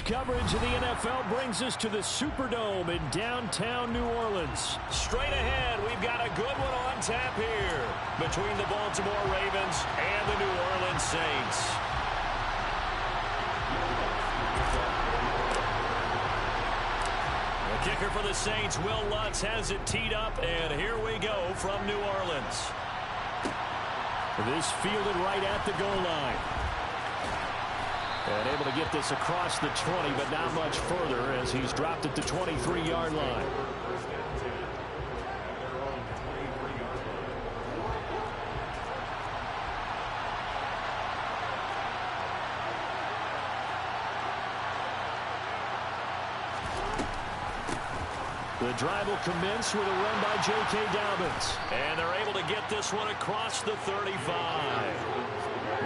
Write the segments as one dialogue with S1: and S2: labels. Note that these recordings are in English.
S1: coverage of the NFL brings us to the Superdome in downtown New Orleans. Straight ahead, we've got a good one on tap here between the Baltimore Ravens and the New Orleans Saints. The kicker for the Saints, Will Lutz, has it teed up, and here we go from New Orleans. This fielded right at the goal line. And able to get this across the 20, but not much further as he's dropped at the 23-yard line. The drive will commence with a run by J.K. Dobbins. And they're able to get this one across the 35.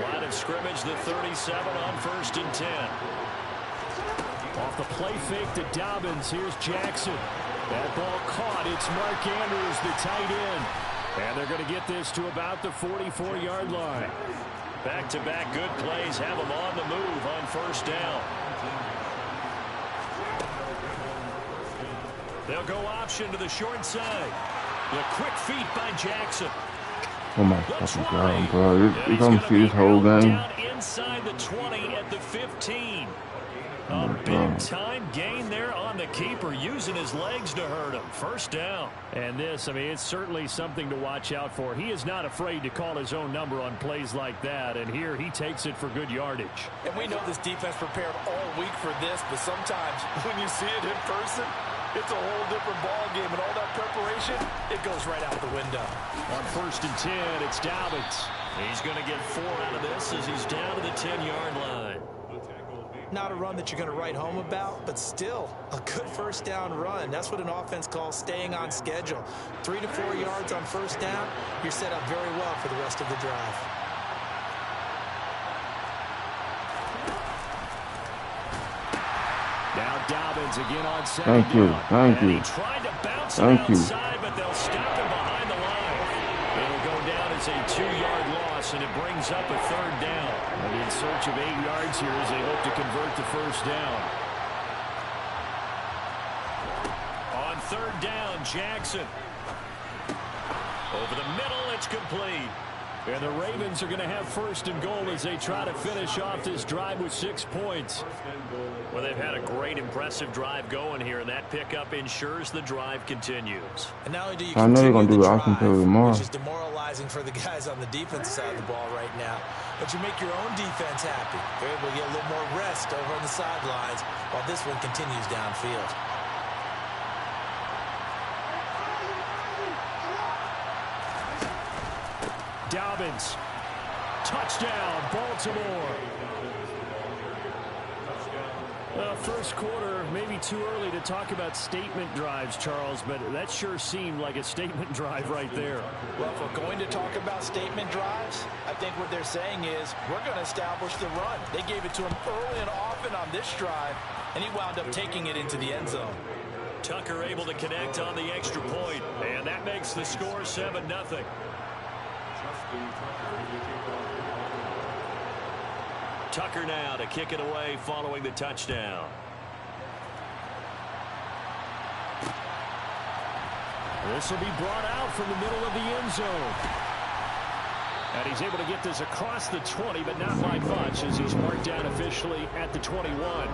S1: Line of scrimmage, the 37 on 1st and 10. Off the play fake to Dobbins. Here's Jackson. That ball caught. It's Mark Andrews, the tight end. And they're going to get this to about the 44-yard line. Back-to-back good plays have them on the move on 1st down. They'll go option to the short side. The quick feet by Jackson.
S2: Oh my fucking God, bro. You're going to see this whole game.
S1: Down inside the 20 at the 15. A big-time gain there on the keeper, using his legs to hurt him. 1st down. And this, I mean, it's certainly something to watch out for. He is not afraid to call his own number on plays like that, and here he takes it for good yardage.
S3: And we know this defense prepared all week for this, but sometimes when you see it in person, it's a whole different ball game, and all that preparation, it goes right out the window.
S1: On 1st and 10, it's Dobbins. He's going to get 4 out of this as he's down to the 10-yard line.
S3: Not a run that you're going to write home about, but still a good 1st down run. That's what an offense calls staying on schedule. 3 to 4 yards on 1st down, you're set up very well for the rest of the drive.
S1: Now Dobbins again on 2nd
S2: Thank you.
S1: down.
S2: Thank
S1: And
S2: you.
S1: he tried to bounce it
S2: Thank you.
S1: outside, but they'll stop him behind the line. It'll go down as a 2-yard loss, and it brings up a 3rd down. And in search of 8 yards here as they hope to convert the 1st down. On 3rd down, Jackson. Over the middle, it's complete. And the Ravens are going to have 1st and goal as they try to finish off this drive with 6 points. Well, they've had a great, impressive drive going here, and that pickup ensures the drive continues.
S3: And not only do you
S2: I know you're going to do
S3: the
S2: the awesome play
S3: drive,
S2: tomorrow.
S3: which is demoralizing for the guys on the defense side of the ball right now, but you make your own defense happy. They're able to get a little more rest over on the sidelines while this one continues downfield.
S1: Dobbins. Touchdown, Baltimore. First quarter, maybe too early to talk about statement drives, Charles, but that sure seemed like a statement drive right there.
S3: Well, if we're going to talk about statement drives, I think what they're saying is we're going to establish the run. They gave it to him early and often on this drive, and he wound up taking it into the end zone.
S1: Tucker able to connect on the extra point, and that makes the score 7-0. Tucker now to kick it away following the touchdown. This will be brought out from the middle of the end zone. And he's able to get this across the 20, but not by much as he's marked down officially at the 21.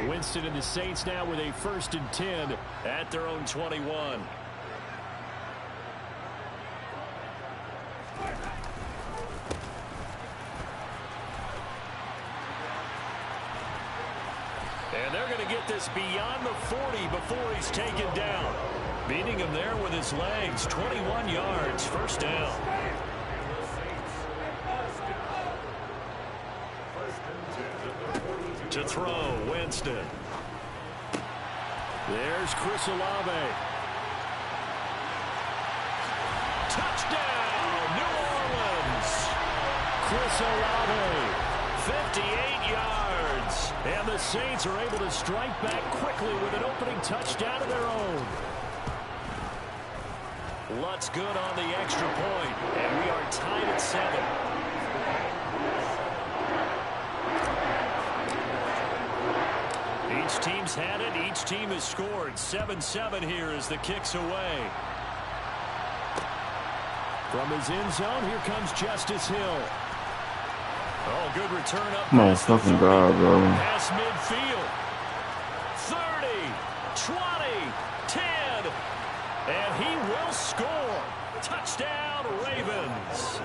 S1: Winston and the Saints now with a 1st and 10 at their own 21. And they're going to get this beyond the 40 before he's taken down. Beating him there with his legs. 21 yards, 1st down. To throw, Winston. There's Chris Olave. Touchdown, New Orleans. Chris Olave, 58 yards. And the Saints are able to strike back quickly with an opening touchdown of their own. Lutz good on the extra point, and we are tied at 7. Both teams had it. Each team has scored. 7-7 here as the kick's away. From his end zone, here comes Justice Hill. Oh, good return up past the 30. Past midfield. 30, 20, 10. And he will score. Touchdown, Ravens.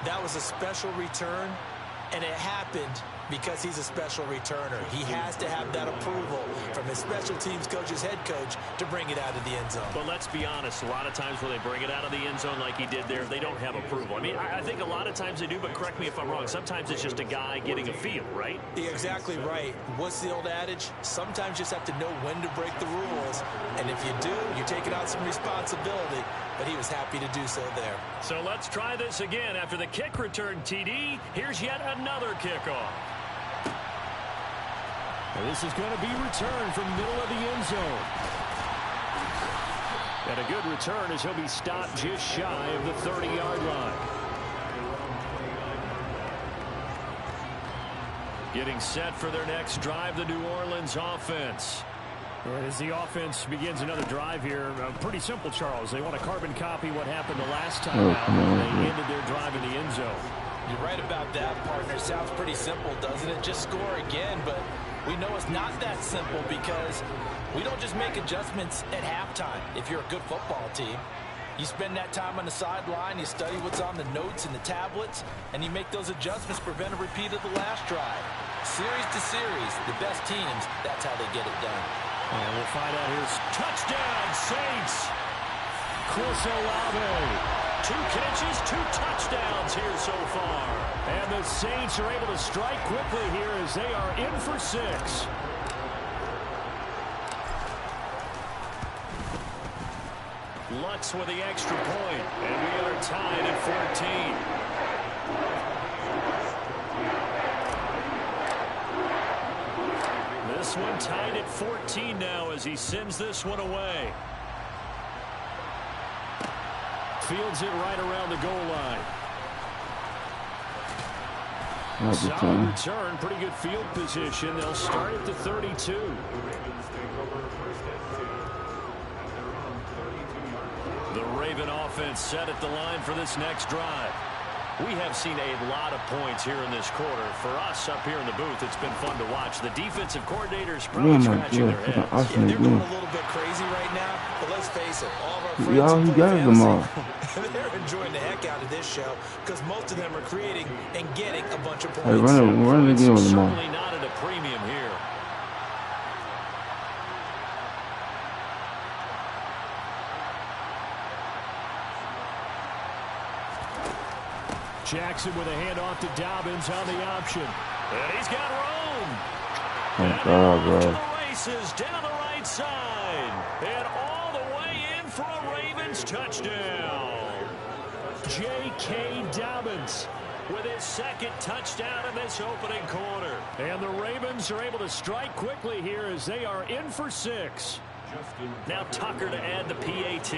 S3: That was a special return, and it happened because he's a special returner. He has to have that approval from his special teams coach's head coach to bring it out of the end zone.
S1: But let's be honest, a lot of times when they bring it out of the end zone like he did there, they don't have approval. I mean, I think a lot of times they do, but correct me if I'm wrong. Sometimes it's just a guy getting a feel, right?
S3: You're exactly right. What's the old adage? Sometimes you just have to know when to break the rules. And if you do, you're taking on some responsibility. But he was happy to do so there.
S1: So let's try this again. After the kick return, TD, here's yet another kickoff. And this is going to be returned from the middle of the end zone. And a good return as he'll be stopped just shy of the 30-yard line. Getting set for their next drive, the New Orleans offense. And as the offense begins another drive here, pretty simple, Charles. They want to carbon copy what happened the last time out when they ended their drive in the end zone.
S3: You're right about that, partner. Sounds pretty simple, doesn't it? Just score again, but we know it's not that simple because we don't just make adjustments at halftime if you're a good football team. You spend that time on the sideline, you study what's on the notes and the tablets, and you make those adjustments to prevent a repeat of the last drive. Series to series, the best teams, that's how they get it done.
S1: And we'll find out here. Touchdown, Saints. Chris Olave. 2 catches, 2 touchdowns here so far. And the Saints are able to strike quickly here as they are in for 6. Lutz with the extra point, and we are tied at 14. This one tied at 14 now as he sends this one away. Fields it right around the goal line. Solid return, pretty good field position. They'll start at the 32. The Raven offense set at the line for this next drive. We have seen a lot of points here in this quarter. For us up here in the booth, it's been fun to watch. The defensive coordinators probably scratching their heads.
S3: Yeah, they're going a little bit crazy right now, but let's face it, all of our friends
S2: who play
S3: fantasy, they're enjoying the heck out of this show because most of them are creating and getting a bunch of points.
S2: Hey, run it again with them all.
S1: Certainly not at a premium here. Jackson with a handoff to Dobbins on the option. And he's got room.
S2: Oh, God, bro.
S1: To the races down the right side. And all the way in for a Ravens touchdown. J.K. Dobbins with his second touchdown in this opening quarter. And the Ravens are able to strike quickly here as they are in for 6. Now Tucker to add the PAT.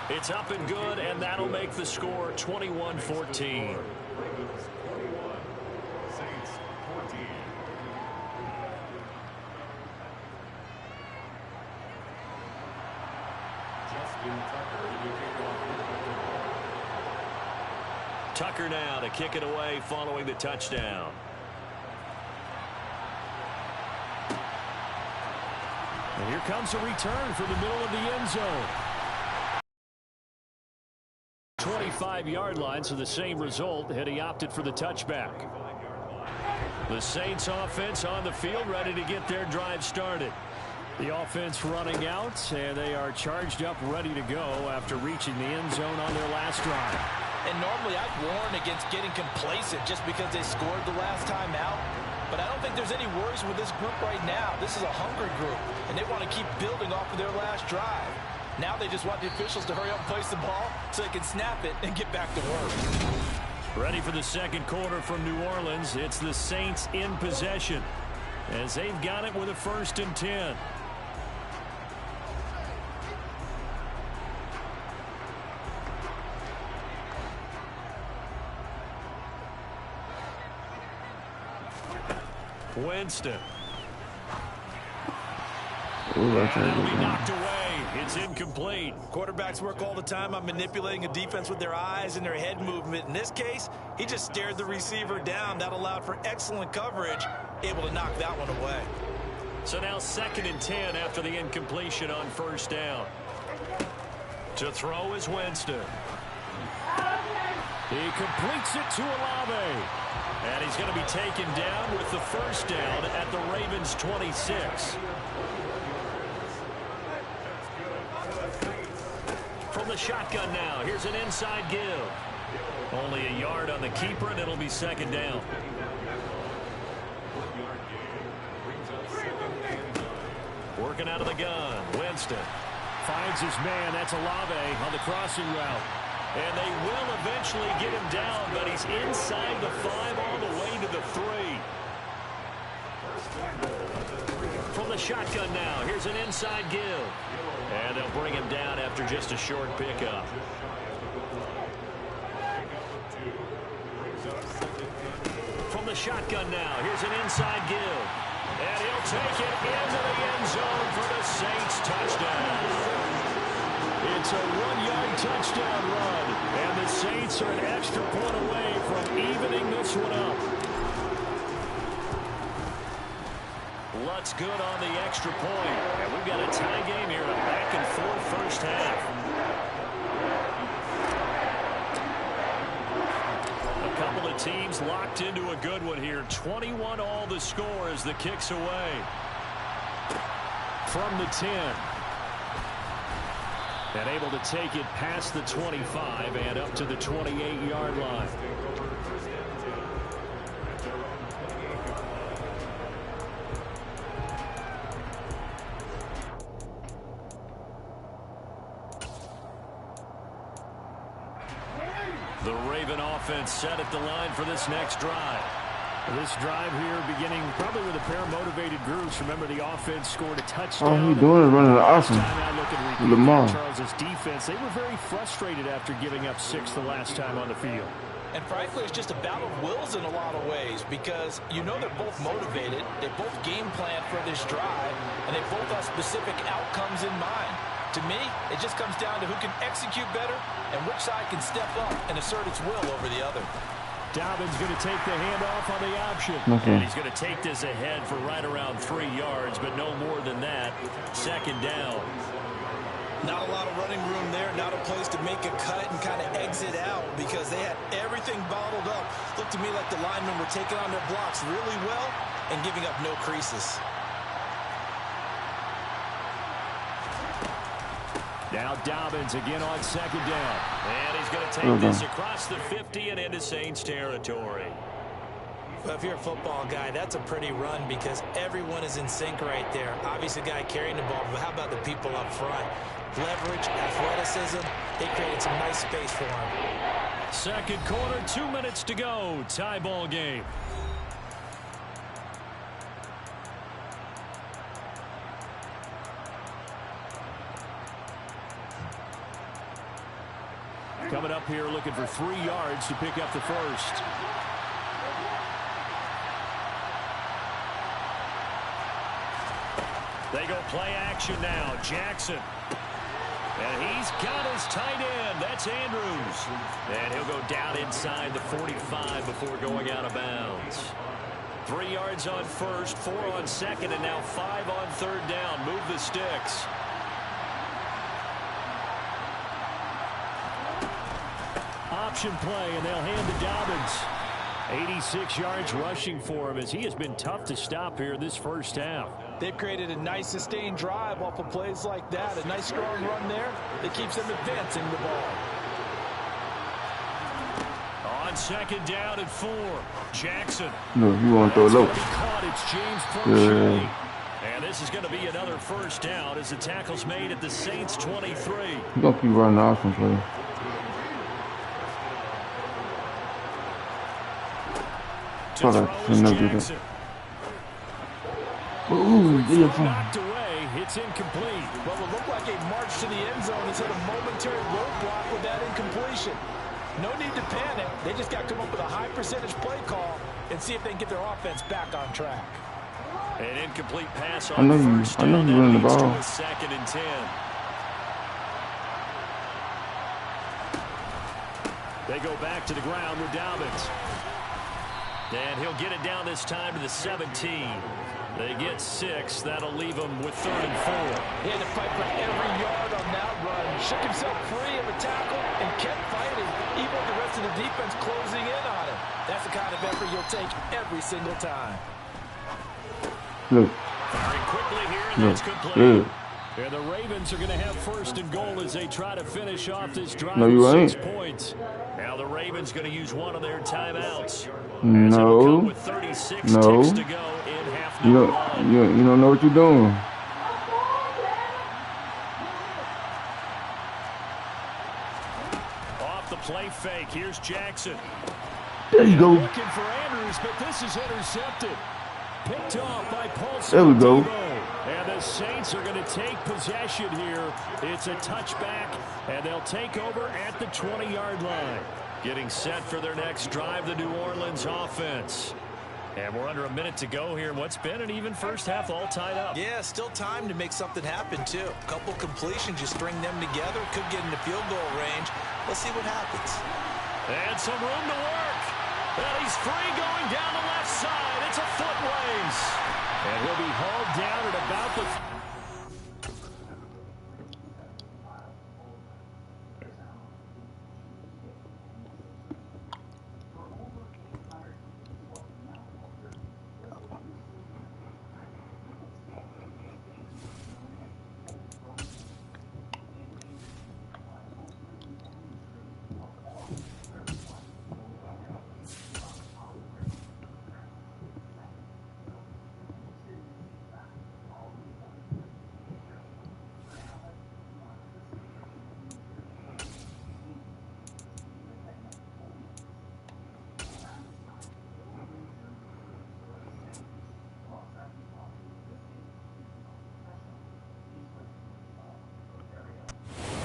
S1: It's up and good, and that'll make the score 21-14. Tucker now to kick it away following the touchdown. And here comes a return from the middle of the end zone. 25-yard line, so the same result had he opted for the touchback. The Saints offense on the field ready to get their drive started. The offense running out, and they are charged up ready to go after reaching the end zone on their last drive.
S3: And normally I'd warn against getting complacent just because they scored the last time out. But I don't think there's any worries with this group right now. This is a hungry group, and they want to keep building off of their last drive. Now they just want the officials to hurry up and place the ball so they can snap it and get back to work.
S1: Ready for the second quarter from New Orleans. It's the Saints in possession as they've got it with a 1st and 10. Winston.
S2: Ooh,
S1: That'll be knocked away. It's incomplete.
S3: Quarterbacks work all the time on manipulating a defense with their eyes and their head movement. In this case, he just stared the receiver down. That allowed for excellent coverage, able to knock that one away.
S1: So now 2nd and 10 after the incompletion on 1st down. To throw is Winston. He completes it to Olave. And he's going to be taken down with the 1st down at the Ravens' 26. From the shotgun now, here's an inside give. Only a yard on the keeper, and it'll be 2nd down. Working out of the gun, Winston. Finds his man, that's Olave on the crossing route. And they will eventually get him down, but he's inside the 5 all the way to the 3. From the shotgun now, here's an inside give. And they'll bring him down after just a short pickup. From the shotgun now, here's an inside give. And he'll take it into the end zone for the Saints touchdown. It's a 1-yard touchdown run, and the Saints are an extra point away from evening this one up. Lutz good on the extra point, and we've got a tie game here, a back-and-forth 1st half. A couple of teams locked into a good one here. 21 all the score as the kick's away. From the 10. And able to take it past the 25 and up to the 28-yard line. The Raven offense set at the line for this next drive. This drive here beginning probably with a pair of motivated groups. Remember, the offense scored a touchdown.
S2: All he doing is running awesome. Lamar.
S1: Charles's defense, they were very frustrated after giving up 6 the last time on the field.
S3: And frankly, it's just a battle of wills in a lot of ways because you know they're both motivated, they both game plan for this drive, and they both have specific outcomes in mind. To me, it just comes down to who can execute better and which side can step up and assert its will over the other.
S1: Dobbins going to take the handoff on the option.
S2: Okay.
S1: And he's going to take this ahead for right around 3 yards, but no more than that. 2nd down.
S3: Not a lot of running room there, not a place to make a cut and kind of exit out because they had everything bottled up. Looked to me like the linemen were taking on their blocks really well and giving up no creases.
S1: Now Dobbins again on 2nd down. And he's going to take this across the 50 and into Saints territory.
S3: Well, if you're a football guy, that's a pretty run because everyone is in sync right there. Obviously, the guy carrying the ball, but how about the people up front? Leverage, athleticism, they created some nice space for him.
S1: 2nd quarter, 2 minutes to go. Tie ball game. Coming up here looking for 3 yards to pick up the 1st. They go play action now. Jackson. And he's got his tight end. That's Andrews. And he'll go down inside the 45 before going out of bounds. 3 yards on 1st, 4 on 2nd, and now 5 on 3rd down. Move the sticks. Option play, and they'll hand to Dobbins. 86 yards rushing for him as he has been tough to stop here this 1st half.
S3: They've created a nice sustained drive off of plays like that. A nice strong run there that keeps them advancing the ball.
S1: On 2nd down and 4. Jackson.
S2: No, you want to throw low.
S1: It's James Prochet. And this is going to be another 1st down as the tackle's made at the Saints 23.
S2: You're going to keep running the option play.
S1: To throw is Jackson.
S2: Ooh,
S1: Knocked away. It's incomplete.
S3: Well, it looked like a march to the end zone has hit a momentary roadblock with that incompletion. No need to panic. They just got to come up with a high percentage play call and see if they can get their offense back on track.
S1: An incomplete pass
S2: I know
S1: on
S2: you.
S1: first
S2: I know
S1: down.
S2: you
S1: That
S2: running the
S1: leads to
S2: ball.
S1: a 2nd and 10. They go back to the ground with Dobbins. And he'll get it down this time to the 17. They get 6. That'll leave them with 3rd and 4.
S3: He had to fight for every yard on that run. Shook himself free of a tackle and kept fighting, even with the rest of the defense closing in on him. That's the kind of effort you'll take every single time.
S2: Look.
S1: Firing quickly here, and that's complete.
S2: Look.
S1: And the Ravens are going to have 1st and goal as they try to finish off this drive
S2: No, you
S1: with 6
S2: ain't.
S1: points. Now the Ravens going to use one of their timeouts.
S2: No.
S1: With 36
S2: No.
S1: ticks to go in half
S2: You
S1: number
S2: don't.
S1: one.
S2: You don't know what you're doing.
S1: Off the play fake. Here's Jackson.
S2: There you go.
S1: Looking for Andrews, but this is intercepted. Picked off by Paul.
S2: There we go.
S1: And the Saints are going to take possession here. It's a touchback, and they'll take over at the 20-yard line. Getting set for their next drive, the New Orleans offense. And we're under a minute to go here. What's been an even first half, all tied up.
S3: Yeah, still time to make something happen, too. A couple completions, you string them together, could get into field goal range. Let's see what happens.
S1: And some room to work. And he's free going down the left side. It's a foot race. And he'll be hauled down at about the...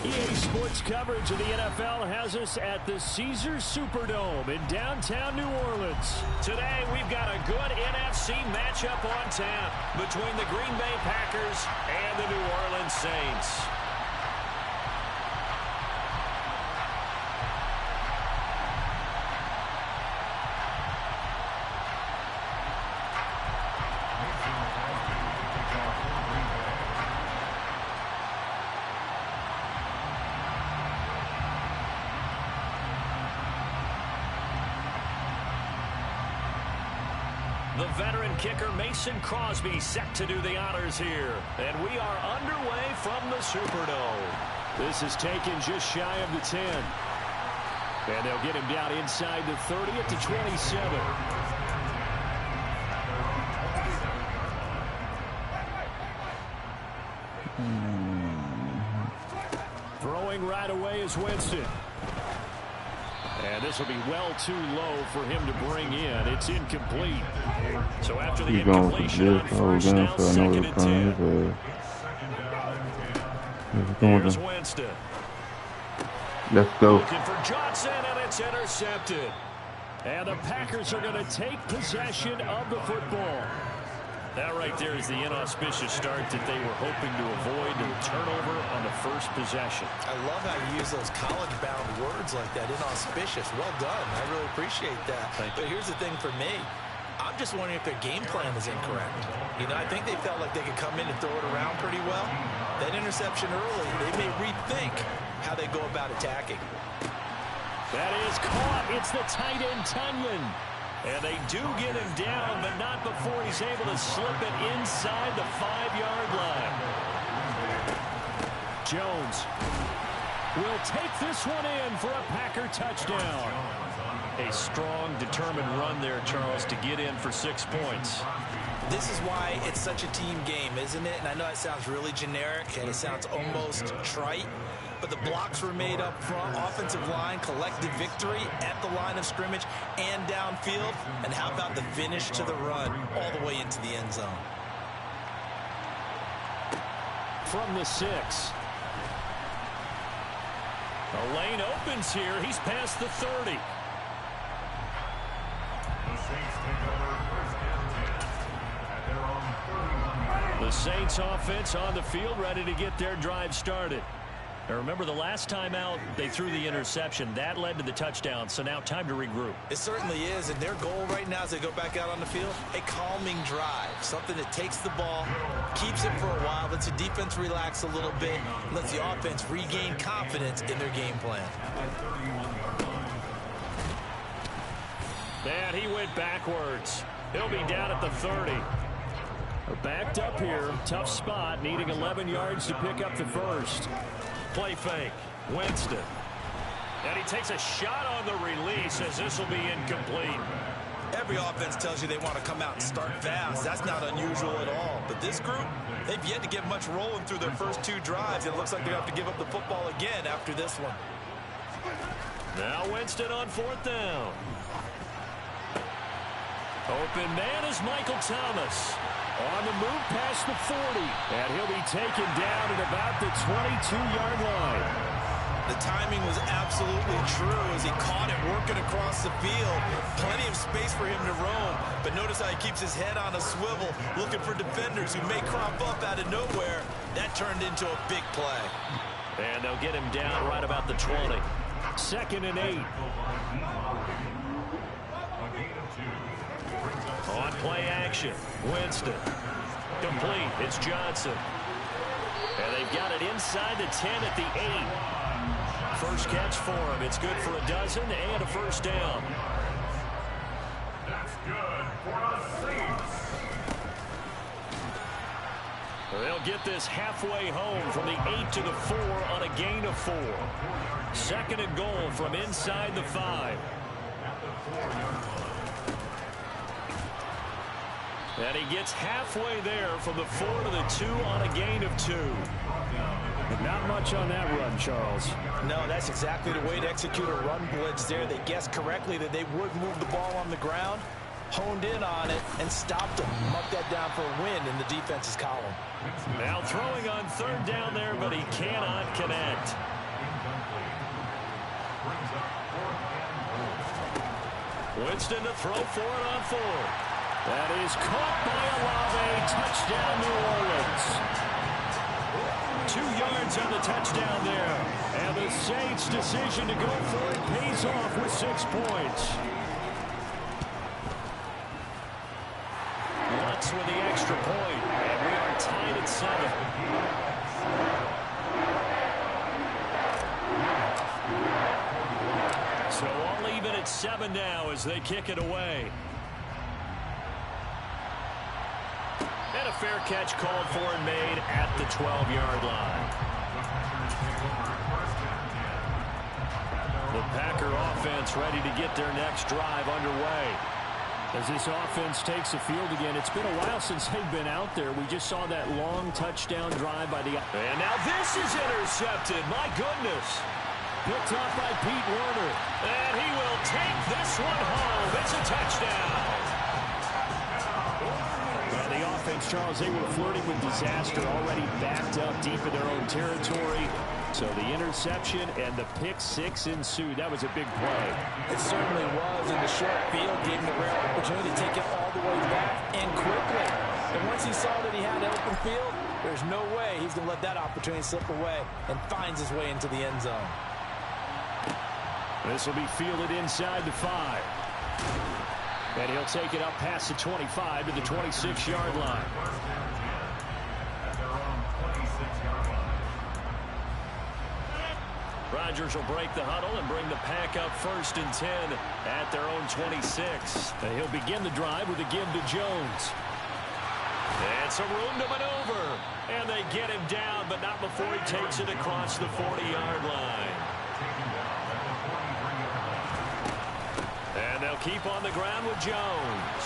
S1: EA Sports coverage of the NFL has us at the Caesars Superdome in downtown New Orleans. Today, we've got a good NFC matchup on tap between the Green Bay Packers and the New Orleans Saints. The veteran kicker Mason Crosby set to do the honors here. And we are underway from the Superdome. This is taken just shy of the 10. And they'll get him down inside the 30 at the 27. Throwing right away is Winston. And this will be well too low for him to bring in. It's incomplete. So after the incompletion on first down, 2nd and 10. Here's Winston.
S2: Let's go.
S1: Looking for Johnson, and it's intercepted. And the Packers are going to take possession of the football. That right there is the inauspicious start that they were hoping to avoid, the turnover on the first possession.
S3: I love how you use those college-bound words like that, inauspicious. Well done. I really appreciate that. But here's the thing for me. I'm just wondering if their game plan is incorrect. You know, I think they felt like they could come in and throw it around pretty well. That interception early, they may rethink how they go about attacking.
S1: That is caught. It's the tight end, Tunyon. And they do get him down, but not before he's able to slip it inside the 5-yard line. Jones will take this one in for a Packer touchdown. A strong, determined run there, Charles, to get in for 6 points.
S3: This is why it's such a team game, isn't it? And I know it sounds really generic, and it sounds almost trite. But the blocks were made up front, offensive line, collective victory at the line of scrimmage and downfield. And how about the finish to the run all the way into the end zone?
S1: From the 6. A lane opens here. He's past the 30. The Saints offense on the field, ready to get their drive started. Now remember, the last time out, they threw the interception. That led to the touchdown, so now time to regroup.
S3: It certainly is, and their goal right now as they go back out on the field, a calming drive. Something that takes the ball, keeps it for a while, lets the defense relax a little bit, lets the offense regain confidence in their game plan.
S1: And he went backwards. He'll be down at the 30. Backed up here, tough spot, needing 11 yards to pick up the first. Play fake, Winston. And he takes a shot on the release as this will be incomplete.
S3: Every offense tells you they want to come out and start fast. That's not unusual at all. But this group, they've yet to get much rolling through their first two drives. It looks like they have to give up the football again after this one.
S1: Now Winston on fourth down. Open man is Michael Thomas. On the move past the 40. And he'll be taken down at about the 22-yard line.
S3: The timing was absolutely true as he caught it working across the field. Plenty of space for him to roam. But notice how he keeps his head on a swivel, looking for defenders who may crop up out of nowhere. That turned into a big play.
S1: And they'll get him down right about the 20. 2nd and 8. On play action, Winston. Complete, it's Johnson. And they've got it inside the 10 at the 8. First catch for him. It's good for a dozen and a first down.
S4: That's good for the Saints.
S1: They'll get this halfway home from the 8 to the 4 on a gain of 4. 2nd and goal from inside the 5. And he gets halfway there from the 4 to the 2 on a gain of 2.
S5: Not much on that run, Charles.
S3: No, that's exactly the way to execute a run blitz there. They guessed correctly that they would move the ball on the ground, honed in on it, and stopped them. Marked that down for a win in the defense's column.
S1: Now throwing on 3rd down there, but he cannot connect. Winston to throw for it on 4th. That is caught by Olave. Touchdown, New Orleans. 2 yards on the touchdown there. And the Saints' decision to go for it pays off with 6 points. Lutz with the extra point. And we are tied at 7. So all even at 7 now as they kick it away. And a fair catch called for and made at the 12-yard line. The Packer offense ready to get their next drive underway. As this offense takes the field again, it's been a while since they've been out there. We just saw that long touchdown drive by the... And now this is intercepted. My goodness. Picked off by Pete Werner. And he will take this one home. It's a touchdown. The offense, Charles, they were flirting with disaster, already backed up deep in their own territory. So the interception and the pick 6 ensued. That was a big play.
S3: It certainly was, and the short field gave him a rare opportunity to take it all the way back and quickly. And once he saw that he had an open field, there's no way he's going to let that opportunity slip away, and finds his way into the end zone.
S1: This will be fielded inside the 5. And he'll take it up past the 25 to the 26-yard line. Rodgers will break the huddle and bring the pack up 1st and 10 at their own 26. And he'll begin the drive with a give to Jones. And some room to maneuver. And they get him down, but not before he takes it across the 40-yard line. And they'll keep on the ground with Jones.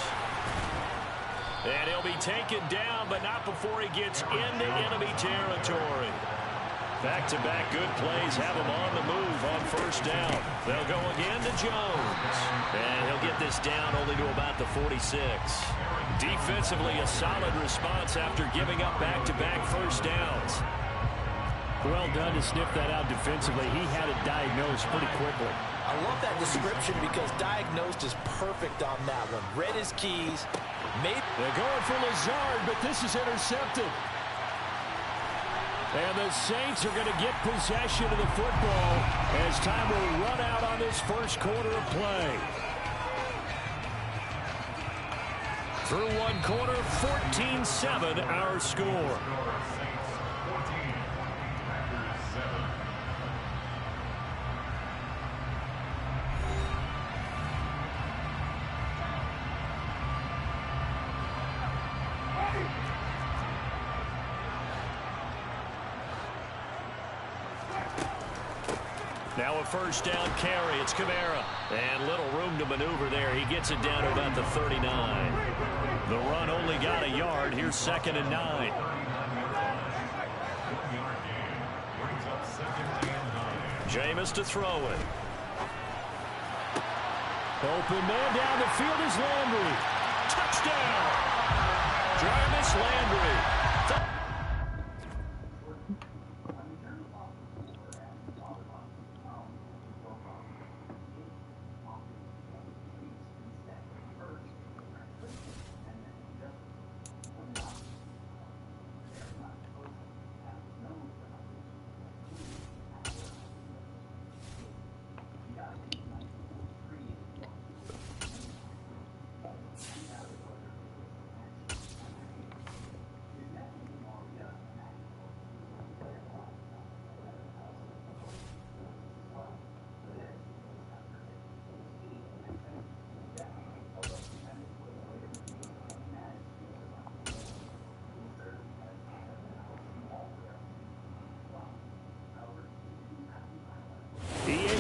S1: And he'll be taken down, but not before he gets into enemy territory. Back-to-back good plays have him on the move on 1st down. They'll go again to Jones. And he'll get this down only to about the 46. Defensively, a solid response after giving up back-to-back 1st downs.
S5: Well done to sniff that out defensively. He had it diagnosed pretty quickly.
S3: I love that description because diagnosed is perfect on that one. Read his keys.
S1: They're going for Lazard, but this is intercepted. And the Saints are going to get possession of the football as time will run out on this first quarter of play. Through one quarter, 14-7 our score. Now a first down carry. It's Kamara. And little room to maneuver there. He gets it down to about the 39. The run only got a yard. Here's 2nd and 9. Jameis to throw it. Open man down the field is Landry. Touchdown! Jarvis Landry.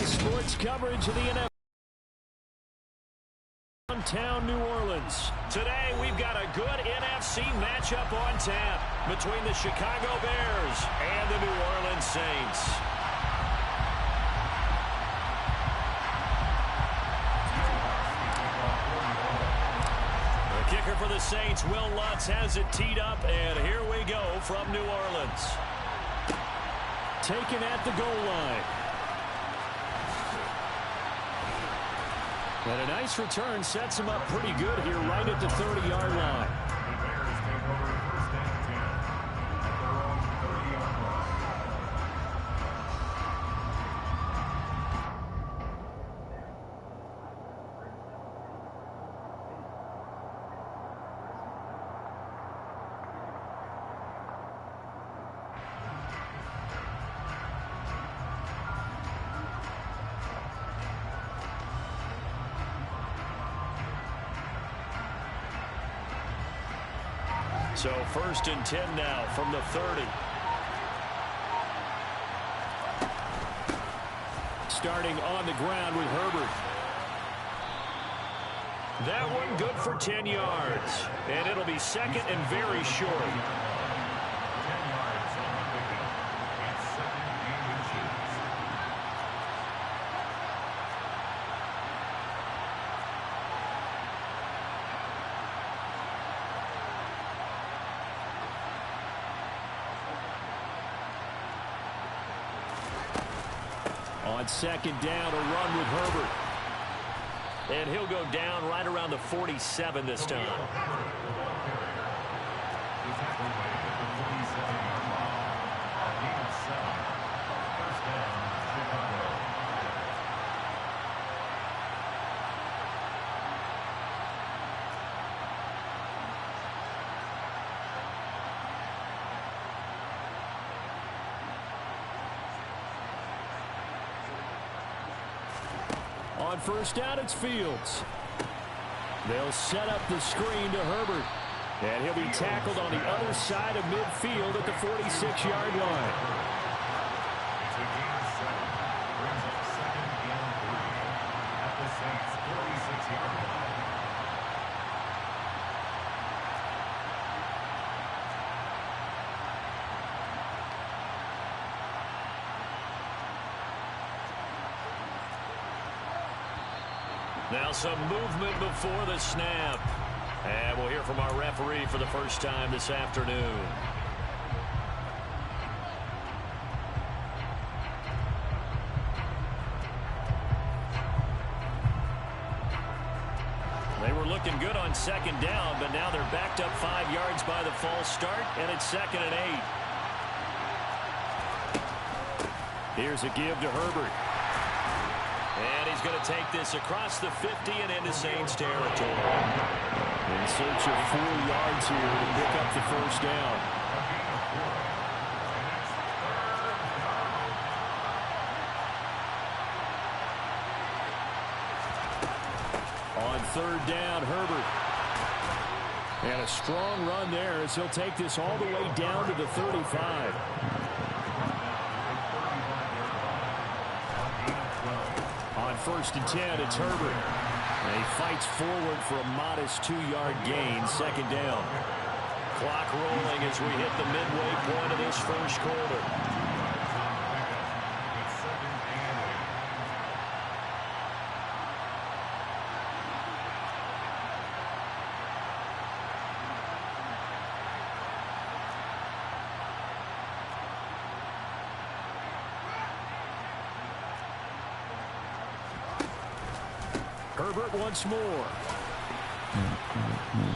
S1: Sports coverage of the NFL. Downtown New Orleans. Today we've got a good NFC matchup on tap between the Chicago Bears and the New Orleans Saints. The kicker for the Saints, Will Lutz, has it teed up, and here we go from New Orleans. Taken at the goal line. And a nice return sets him up pretty good here right at the 30-yard line. So 1st and 10 now from the 30. Starting on the ground with Herbert. That one good for 10 yards. And it'll be 2nd and very short. On 2nd down, a run with Herbert. And he'll go down right around the 47 this time. On 1st down, it's Fields. They'll set up the screen to Herbert. And he'll be tackled on the other side of midfield at the 46-yard line. Now some movement before the snap. And we'll hear from our referee for the first time this afternoon. looking good on second down, but now they're backed up 5 yards by the false start, and it's 2nd and 8. Here's a give to Herbert. And he's going to take this across the 50 and into Saints territory. In search of 4 yards here to pick up the first down. On 3rd down, Herbert. And a strong run there as he'll take this all the way down to the 35. On 1st and 10, it's Herbert. And he fights forward for a modest 2-yard gain, 2nd down. Clock rolling as we hit the midway point of this first quarter. Herbert once more.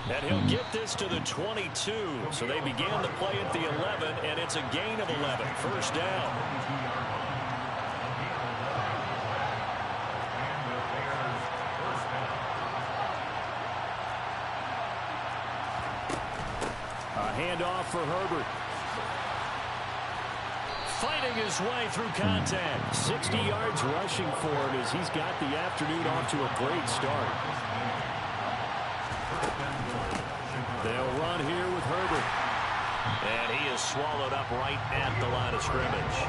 S1: And he'll get this to the 22. So they began the play at the 11, and it's a gain of 11. First down. A handoff for Herbert. Fighting his way through contact. 60 yards rushing for him as he's got the afternoon off to a great start. They'll run here with Herbert. And he is swallowed up right at the line of scrimmage.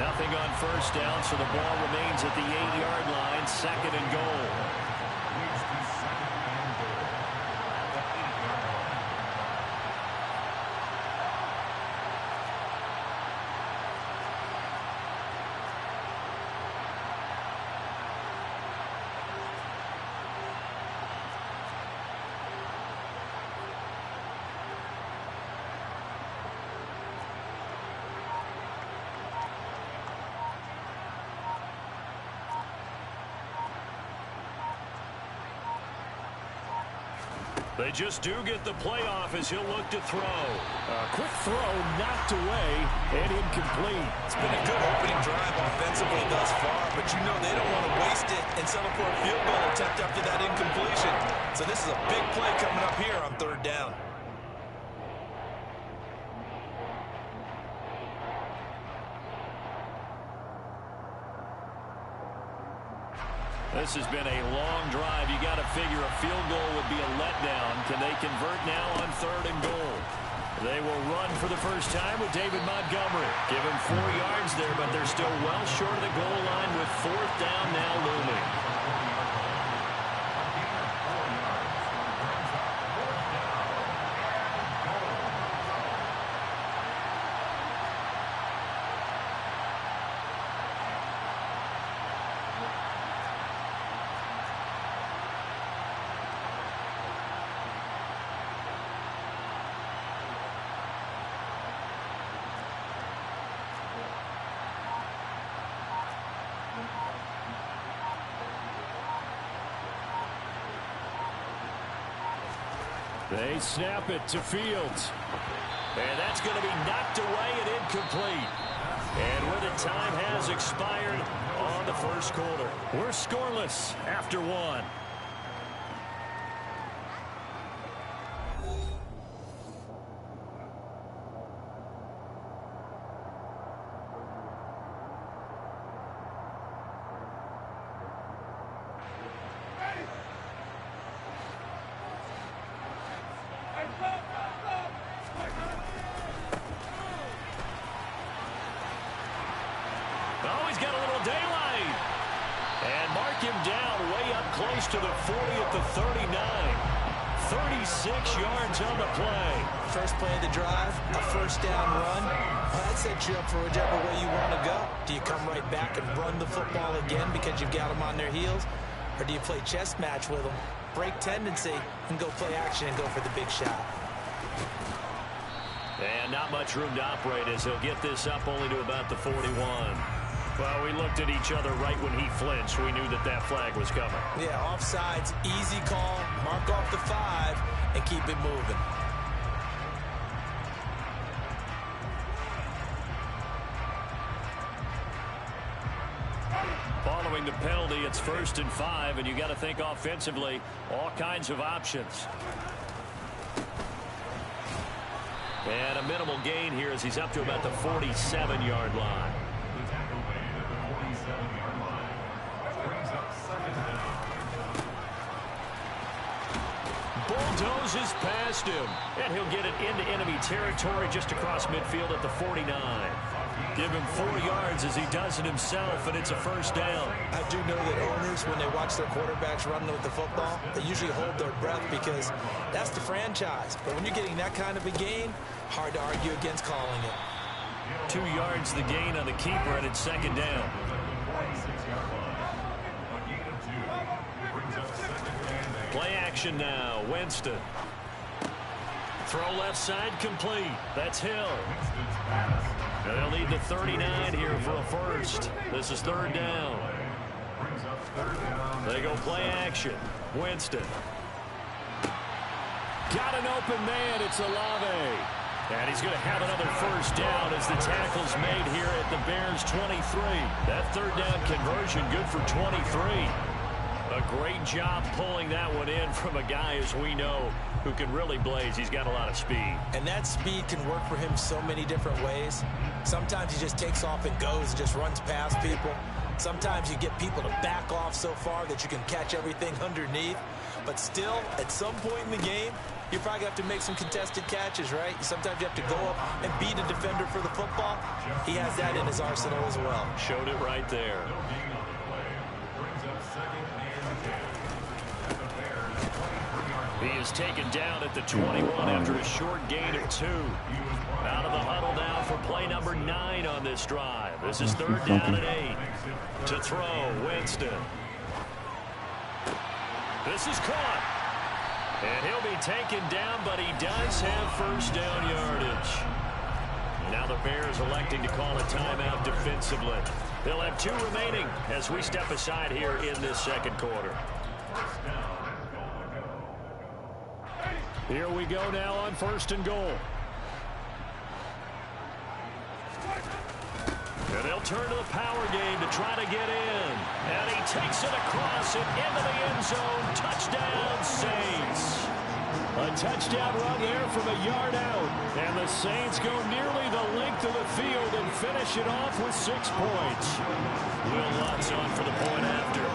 S1: Nothing on first down, so the ball remains at the 8-yard line, 2nd and goal. They just do get the playoff as he'll look to throw. A quick throw knocked away and incomplete.
S3: It's been a good opening drive offensively thus far, but you know they don't want to waste it and settle for a field goal attempt after that incompletion. So this is a big play coming up here on 3rd down.
S1: This has been a long drive. You got to figure a field goal would be a letdown. Can they convert now on 3rd and goal? They will run for the first time with David Montgomery. Give him 4 yards there, but they're still well short of the goal line with 4th down now looming. They snap it to Fields. And that's going to be knocked away and incomplete. And where the time has expired on the first quarter. We're scoreless after 1. Oh, he's got a little daylight. And mark him down way up close to the 40 at the 39. 36 yards on the play.
S3: First play of the drive, a first down run. Well, that sets you up for whichever way you want to go. Do you come right back and run the football again because you've got them on their heels? Or do you play chess match with them, break tendency, and go play action and go for the big shot?
S1: And not much room to operate as he'll get this up only to about the 41. Well, we looked at each other right when he flinched. We knew that that flag was coming.
S3: Yeah, offsides, easy call. Mark off the 5 and keep it moving.
S1: Following the penalty, it's 1st and 5, and you got to think offensively, all kinds of options. And a minimal gain here as he's up to about the 47-yard line. Bulldozes past him, and he'll get it into enemy territory just across midfield at the 49. Give him 4 yards as he does it himself, and it's a 1st down.
S3: I do know that owners, when they watch their quarterbacks running with the football, they usually hold their breath because that's the franchise. But when you're getting that kind of a gain, hard to argue against calling it.
S1: 2 yards the gain on the keeper, and it's 2nd down. Play action now. Winston. Throw left side complete. That's Hill. And they'll need the 39 here for a 1st. This is 3rd down. They go play action. Winston. Got an open man. It's Olave. And he's going to have another 1st down as the tackle's made here at the Bears 23. That 3rd down conversion good for 23. A great job pulling that one in from a guy, as we know, who can really blaze. He's got a lot of speed.
S3: And that speed can work for him so many different ways. Sometimes he just takes off and goes and just runs past people. Sometimes you get people to back off so far that you can catch everything underneath. But still, at some point in the game, you probably have to make some contested catches, right? Sometimes you have to go up and beat a defender for the football. He has that in his arsenal as well.
S1: Showed it right there. He is taken down at the 21 after a short gain of 2. Out of the huddle now for play number 9 on this drive. This is 3rd down and 8. To throw, Winston. This is caught. And he'll be taken down, but he does have 1st down yardage. Now the Bears electing to call a timeout defensively. They'll have 2 remaining as we step aside here in this 2nd quarter. Here we go now on 1st and goal. And they'll turn to the power game to try to get in. And he takes it across and into the end zone. Touchdown, Saints. A touchdown run there from a yard out. And the Saints go nearly the length of the field and finish it off with 6 points. Will Lutz on for the point after.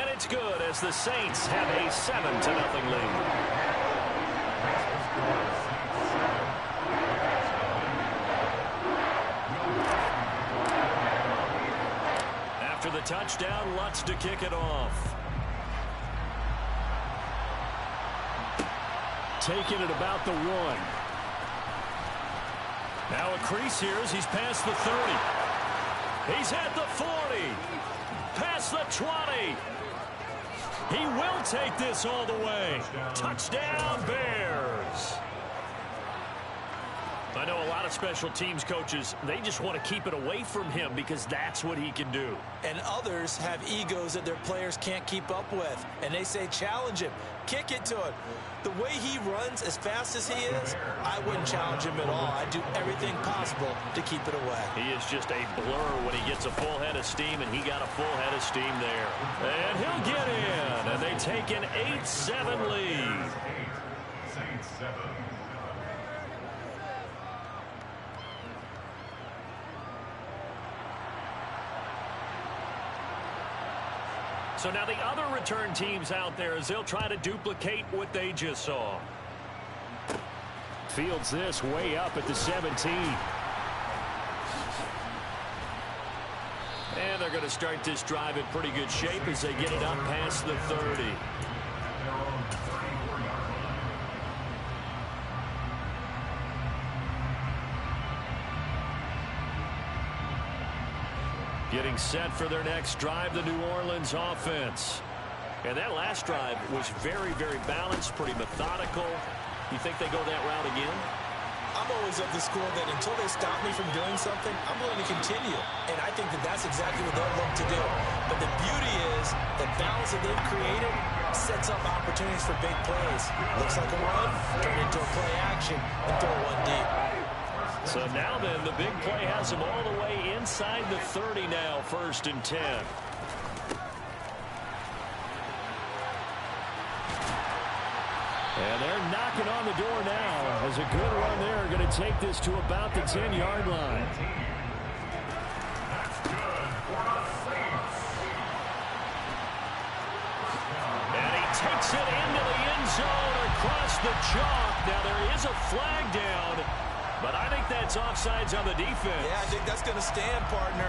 S1: And it's good as the Saints have a 7-0 lead. After the touchdown, Lutz to kick it off. Taking it about the 1. Now a crease here as he's past the 30. He's at the 40. Past the 20. He will take this all the way. Touchdown, Bears. I know a lot of special teams coaches, they just want to keep it away from him because that's what he can do.
S3: And others have egos that their players can't keep up with. And they say, challenge him. Kick it to him. The way he runs as fast as he is, I wouldn't challenge him at all. I'd do everything possible to keep it away.
S1: He is just a blur when he gets a full head of steam, and he got a full head of steam there. And he'll get in, and they take an 8-7 lead. So now the other return teams out there as they'll try to duplicate what they just saw. Fields this way up at the 17. And they're going to start this drive in pretty good shape as they get it up past the 30. Getting set for their next drive, the New Orleans offense. And that last drive was very, very balanced, pretty methodical. You think they go that route again?
S3: I'm always of the school that until they stop me from doing something, I'm going to continue. And I think that that's exactly what they'll look to do. But the beauty is the balance that they've created sets up opportunities for big plays. Looks like a run, turn into a play action, and throw one deep.
S1: So now then, the big play has them all the way inside the 30 now, 1st and 10. And they're knocking on the door now as a good run there going to take this to about the 10-yard line. And he takes it into the end zone across the chalk. Now there is a flag down, but I think that's offsides on the defense.
S3: Yeah, I think that's going to stand, partner.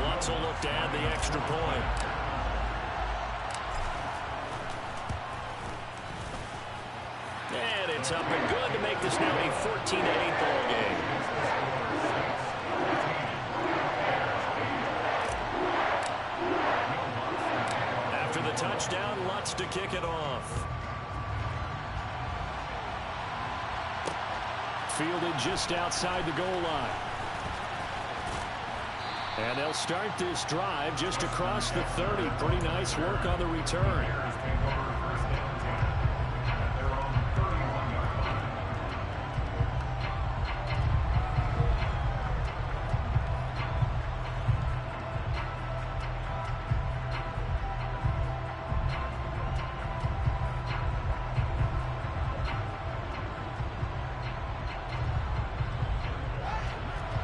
S1: Lutz will look to add the extra point. And it's up and good to make this now a 14-8 ball game. After the touchdown, Lutz to kick it off. Fielded just outside the goal line. And they'll start this drive just across the 30. Pretty nice work on the return.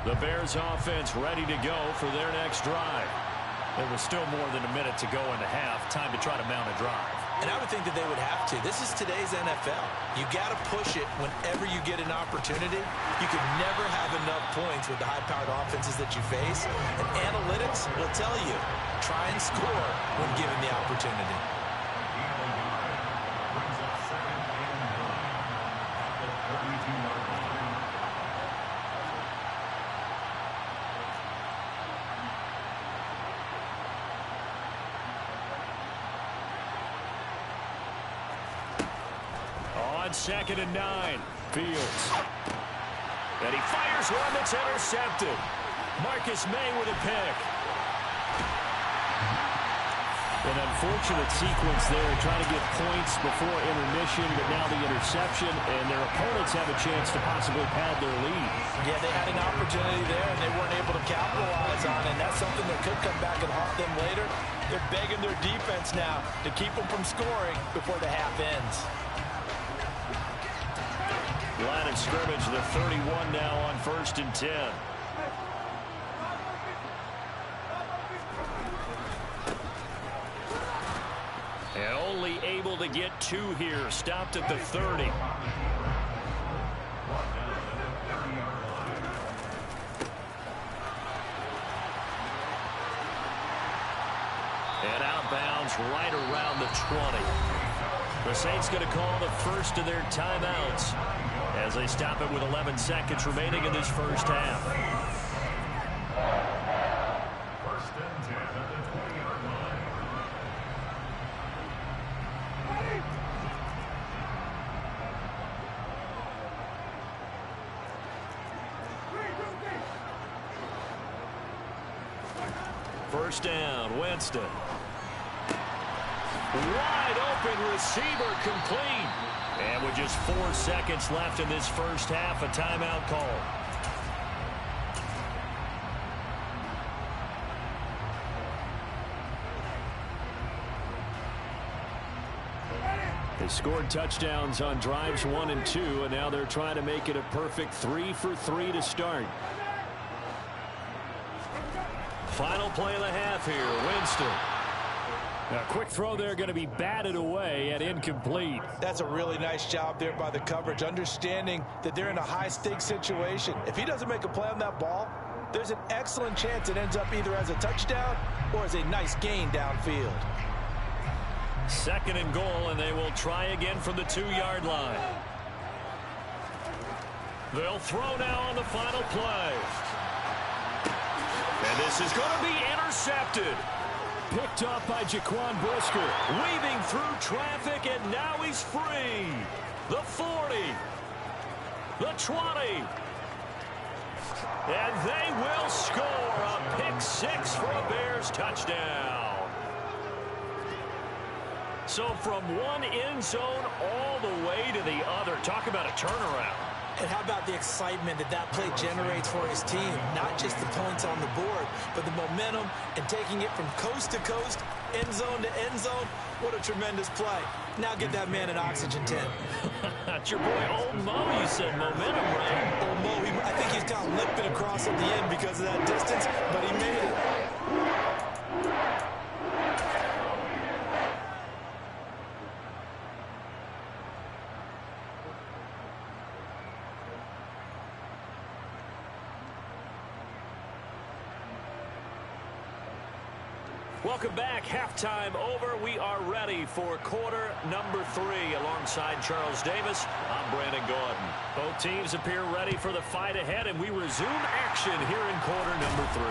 S1: The Bears offense ready to go for their next drive.
S5: There was still more than a minute to go in the half. Time to try to mount a drive.
S3: And I would think that they would have to. This is today's NFL. You got to push it whenever you get an opportunity. You can never have enough points with the high-powered offenses that you face. And analytics will tell you, try and score when given the opportunity.
S1: On 2nd and 9, Fields. And he fires one that's intercepted. Marcus May with a pick. An unfortunate sequence there, trying to get points before intermission, but now the interception, and their opponents have a chance to possibly pad their lead.
S3: Yeah, they had an opportunity there, and they weren't able to capitalize on it, and that's something that could come back and haunt them later. They're begging their defense now to keep them from scoring before the half ends.
S1: Line of scrimmage, the 31 now on 1st and 10. And only able to get 2 here. Stopped at the 30. And outbounds right around the 20. The Saints going to call the first of their timeouts as they stop it with 11 seconds remaining in this first half.
S4: 1st and 10 at the 20-yard line.
S1: First down, Winston. Wide open receiver, complete. And with just 4 seconds left in this first half, a timeout call. They scored touchdowns on drives 1 and 2, and now they're trying to make it a perfect 3 for 3 to start. Final play of the half here, Winston.
S5: A quick throw there going to be batted away and incomplete.
S3: That's a really nice job there by the coverage, understanding that they're in a high-stakes situation. If he doesn't make a play on that ball, there's an excellent chance it ends up either as a touchdown or as a nice gain downfield.
S1: 2nd and goal, and they will try again from the 2-yard line. They'll throw now on the final play. And this is going to be intercepted.
S5: Picked off by Jaquan Brisker.
S1: Weaving through traffic, and now he's free. The 40. The 20. And they will score a pick six for a Bears touchdown. So from one end zone all the way to the other. Talk about a turnaround.
S3: And how about the excitement that play generates for his team? Not just the points on the board, but the momentum and taking it from coast to coast, end zone to end zone. What a tremendous play. Now get that man an oxygen tent.
S1: That's your boy, Old Mo. You said momentum, right?
S3: Old Mo, I think he's kind of limping across at the end because of that distance, but he made it.
S1: Welcome back. Halftime over. We are ready for quarter number 3. Alongside Charles Davis, I'm Brandon Gordon. Both teams appear ready for the fight ahead, and we resume action here in quarter number 3.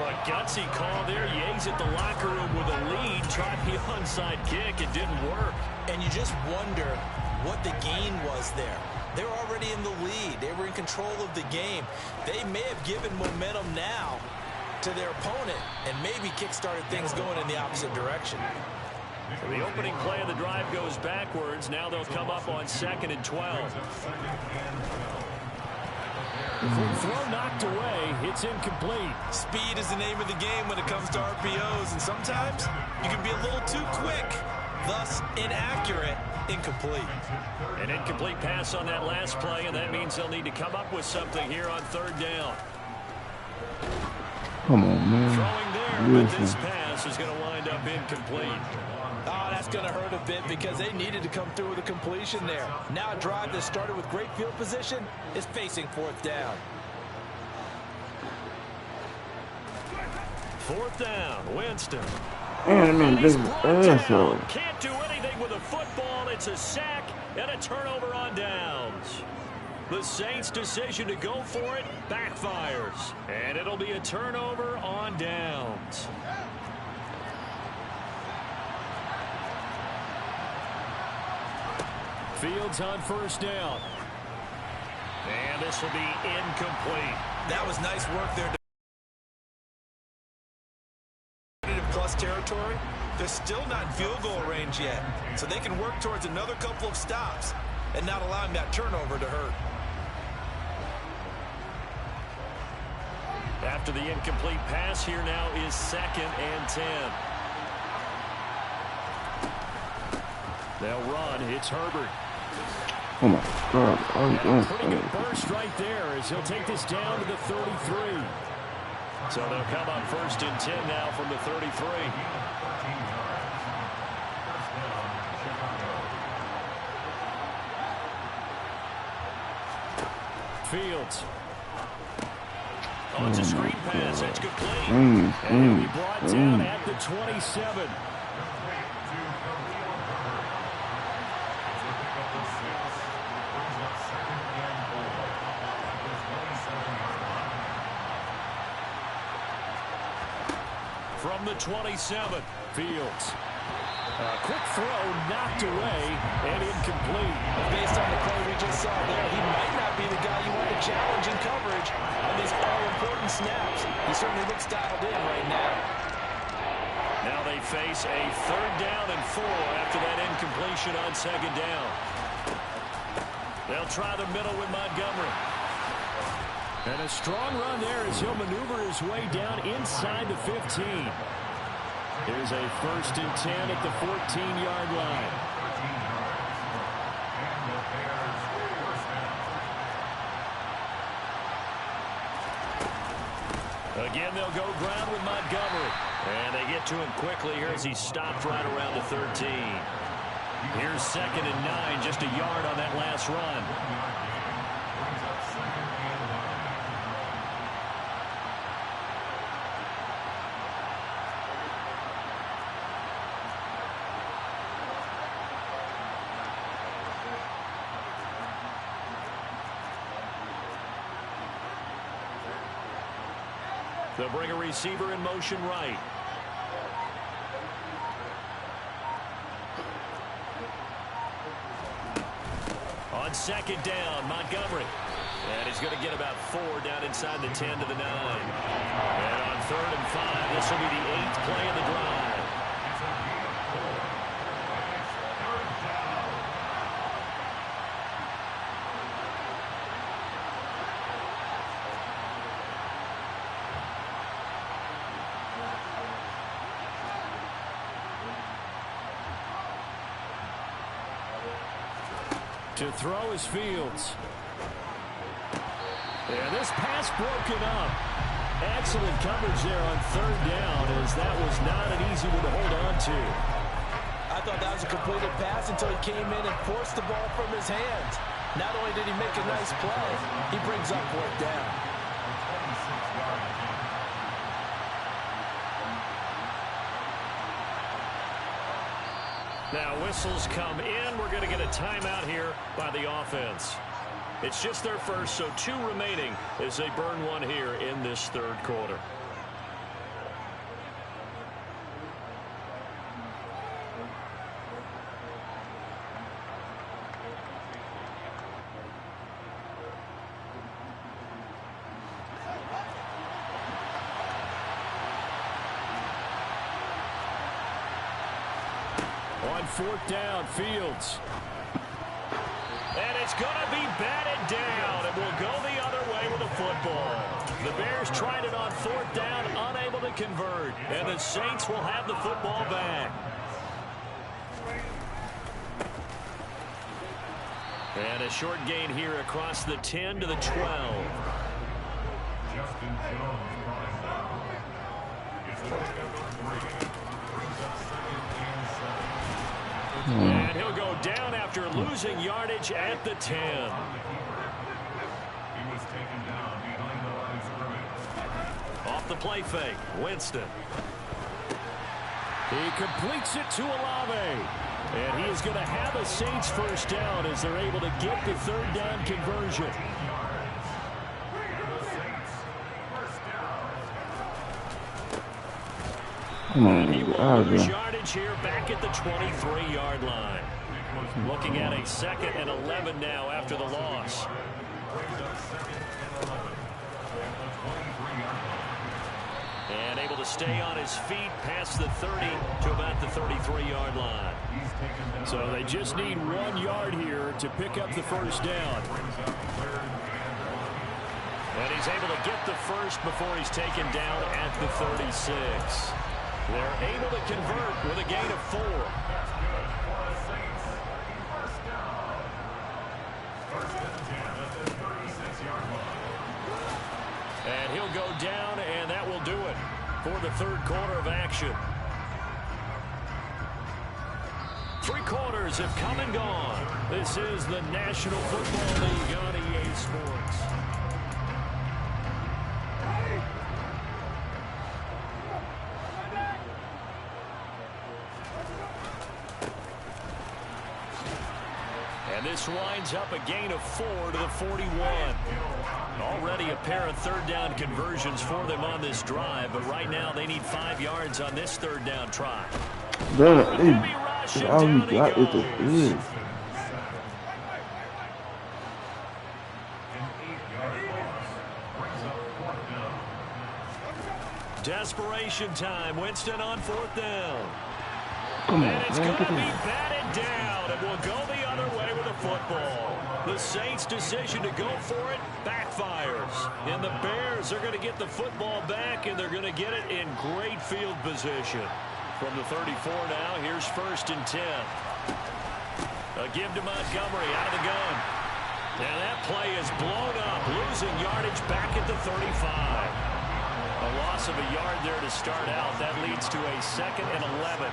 S1: A gutsy call there. Yates at the locker room with a lead. Tried the onside kick. It didn't work.
S3: And you just wonder what the gain was there. They were already in the lead. They were in control of the game. They may have given momentum now to their opponent and maybe kick-started things going in the opposite direction.
S1: So the opening play of the drive goes backwards. Now they'll come up on 2nd and 12.
S5: Throw knocked away. It's incomplete.
S3: Speed is the name of the game when it comes to RPOs, and sometimes you can be a little too quick, thus inaccurate, incomplete.
S1: An incomplete pass on that last play, and that means they'll need to come up with something here on 3rd down.
S2: Come on, man.
S1: Throwing there, but this pass is going to wind up incomplete.
S3: Oh, that's going to hurt a bit because they needed to come through with a completion there. Now a drive that started with great field position is facing 4th down.
S1: 4th down, Winston. Can't do anything with a football. It's a sack and a turnover on downs. The Saints' decision to go for it backfires. And it'll be a turnover on downs.
S5: Fields on 1st down.
S1: And this will be incomplete.
S3: That was nice work there. Plus territory. They're still not in field goal range yet. So they can work towards another couple of stops and not allowing that turnover to hurt.
S1: After the incomplete pass, here now is 2nd and 10. They'll run. It's Herbert.
S2: Oh, my God.
S5: Pretty good burst right there as he'll take this down to the 33.
S1: So they'll come on 1st and 10 now from the 33. Fields. Oh, it's a screen pass. That's complete. And he'll be brought down at the 27. From the 27, Fields. Quick throw, knocked away, and incomplete.
S3: Based on the play we just saw there, he might not be the guy you want to challenge in coverage on these all-important snaps. He certainly looks dialed in right now.
S1: Now they face a 3rd down and 4 after that incompletion on 2nd down. They'll try the middle with Montgomery.
S5: And a strong run there as he'll maneuver his way down inside the 15. Here's a 1st and 10 at the 14-yard line.
S1: Again, they'll go ground with Montgomery. And they get to him quickly here as he stopped right around the 13. Here's 2nd and 9, just a yard on that last run. They'll bring a receiver in motion right. On second down. Montgomery. And he's going to get about 4 down inside the 10 to the 9. And on 3rd and 5, this will be the 8th play of the drive.
S5: To throw is Fields. And this pass broken up. Excellent coverage there on 3rd down, as that was not an easy one to hold on to.
S3: I thought that was a completed pass until he came in and forced the ball from his hands. Not only did he make a nice play, he brings up 4th down.
S1: Now whistles come in. We're going to get a timeout here by the offense. It's just their first, so 2 remaining as they burn one here in this 3rd quarter.
S5: On 4th down, Fields.
S1: And it's going to be batted down, and will go the other way with the football. The Bears tried it on 4th down, unable to convert, and the Saints will have the football back. And a short gain here across the 10 to the 12.
S4: Justin Jones brought him down. It's a number 3. Brings up 2nd and 7.
S1: And he'll go down after losing yardage at the 10.
S4: He was taken down behind the line of scrimmage.
S1: Off the play fake, Winston.
S5: He completes it to Olave. And he is going to have a Saints first down as they're able to get the 3rd down conversion. He will lose yardage here back at the 23-yard line. Looking at a 2nd and 11 now after the loss. And able to stay on his feet past the 30 to about the 33-yard line. So they just need 1 yard here to pick up the first down.
S1: And he's able to get the first before he's taken down at the 36. They're able to convert with a gain of 4. And he'll go down, and that will do it for the 3rd quarter of action. 3 quarters have come and gone. This is the National Football League on EA Sports. And this winds up a gain of 4 to the 41. Already a pair of 3rd down conversions for them on this drive, but right now they need 5 yards on this 3rd down try.
S2: All he got is the field.
S1: Desperation time. Winston on 4th down.
S2: Come on,
S1: And it's
S2: man,
S1: going to
S2: get
S1: be
S2: this.
S1: batted down, and will go the other way with the football. The Saints' decision to go for it backfires. And the Bears are going to get the football back, and they're going to get it in great field position. From the 34 now, here's 1st and 10. A give to Montgomery out of the gun. And that play is blown up, losing yardage back at the 35. A loss of a yard there to start out. That leads to a 2nd and 11.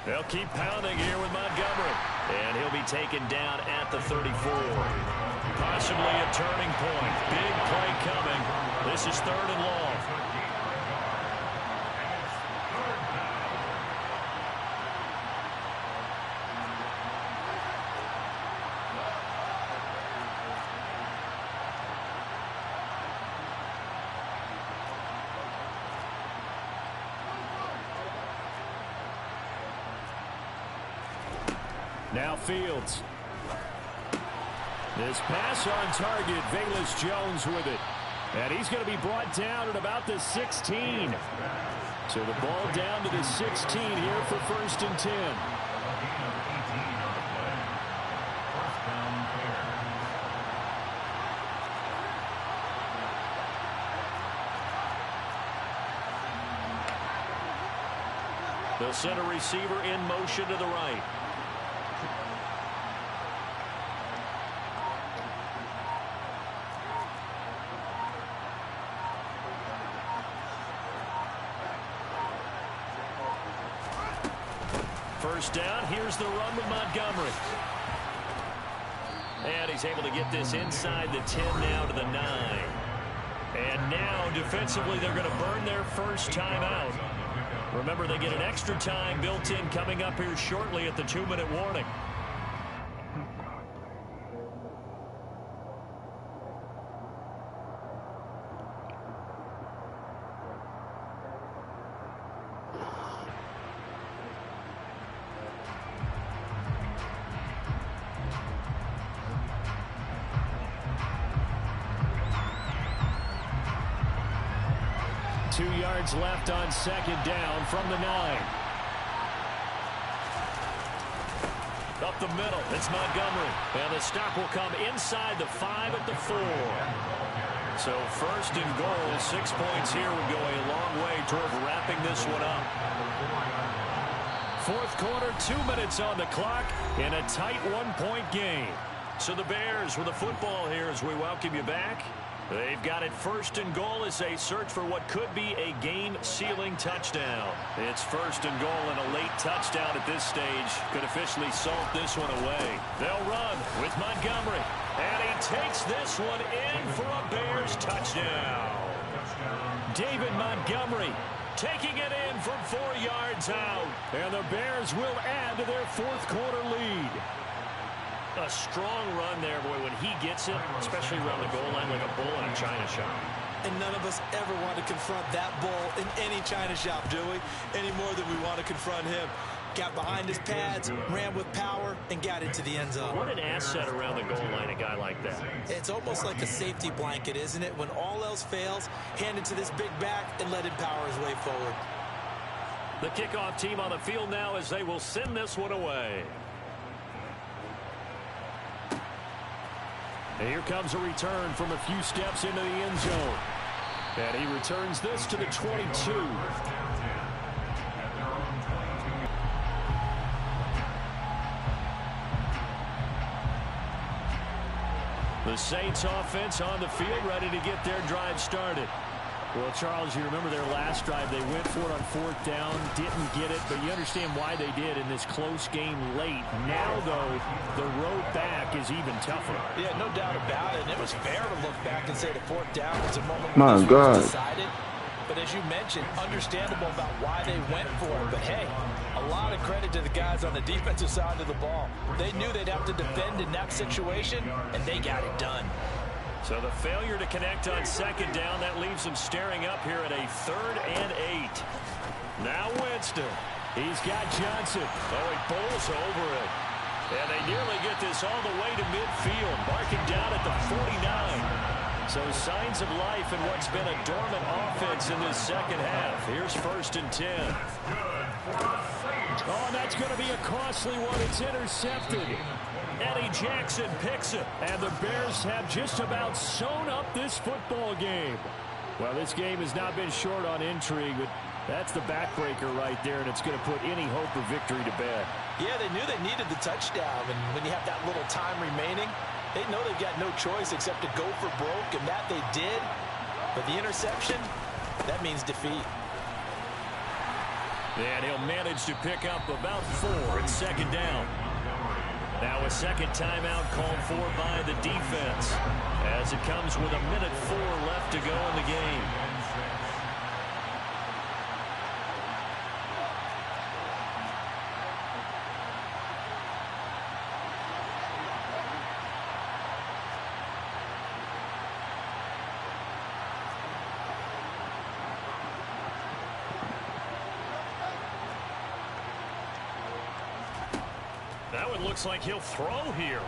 S1: They'll keep pounding here with Montgomery. And he'll be taken down at the 34. Possibly a turning point. Big play coming. This is 3rd and long.
S5: Now Fields. This pass on target. Velus Jones with it. And he's going to be brought down at about the 16. So the ball down to the 16 here for 1st and 10.
S1: They'll send a receiver in motion to the right. First down, here's the run with Montgomery. And he's able to get this inside the 10 now to the 9. And now, defensively, they're going to burn their first time out. Remember, they get an extra time built in coming up here shortly at the 2-minute warning.
S5: Left on 2nd down from the 9.
S1: Up the middle, it's Montgomery. And the stop will come inside the 5 at the 4. So 1st and goal, 6 points here would go a long way toward wrapping this one up.
S5: 4th quarter, 2 minutes on the clock in a tight 1-point game.
S1: So the Bears with the football here as we welcome you back. They've got it 1st and goal as they search for what could be a game-sealing touchdown. It's 1st and goal, and a late touchdown at this stage could officially salt this one away. They'll run with Montgomery, and he takes this one in for a Bears touchdown.
S5: David Montgomery taking it in from 4 yards out, and the Bears will add to their 4th quarter lead.
S1: A strong run there, boy, when he gets it, especially around the goal line like a bull in a china shop.
S3: And none of us ever want to confront that bull in any china shop, do we? Any more than we want to confront him. Got behind his pads, ran with power, and got into the end zone.
S1: What an asset around the goal line, a guy like that.
S3: It's almost like a safety blanket, isn't it? When all else fails, hand it to this big back and let him power his way forward.
S1: The kickoff team on the field now as they will send this one away.
S5: Here comes a return from a few steps into the end zone. And he returns this to the 22. The Saints offense on the field ready to get their drive started. Well, Charles, you remember their last drive. They went for it on 4th down, didn't get it, but you understand why they did in this close game late. Now, though, the road back is even tougher.
S3: Yeah, no doubt about it. And it was fair to look back and say the 4th down was a moment
S2: My
S3: when this
S2: God.
S3: was decided. But as you mentioned, understandable about why they went for it. But, hey, a lot of credit to the guys on the defensive side of the ball. They knew they'd have to defend in that situation, and they got it done.
S1: So the failure to connect on 2nd down, that leaves them staring up here at a 3rd and 8. Now Winston.
S5: He's got Johnson.
S1: Oh, he bowls over it. And they nearly get this all the way to midfield, marking down at the 49. So signs of life in what's been a dormant offense in this 2nd half. Here's 1st and 10.
S5: Oh, that's going to be a costly one. It's intercepted.
S1: Eddie Jackson picks it.
S5: And the Bears have just about sewn up this football game. Well, this game has not been short on intrigue, but that's the backbreaker right there, and it's going to put any hope of victory to bed.
S3: Yeah, they knew they needed the touchdown, and when you have that little time remaining, they know they've got no choice except to go for broke, and that they did. But the interception, that means defeat.
S1: And he'll manage to pick up about 4 at 2nd down. Now a second timeout called for by the defense as it comes with 1:04 left to go in the game. That one looks like he'll throw here.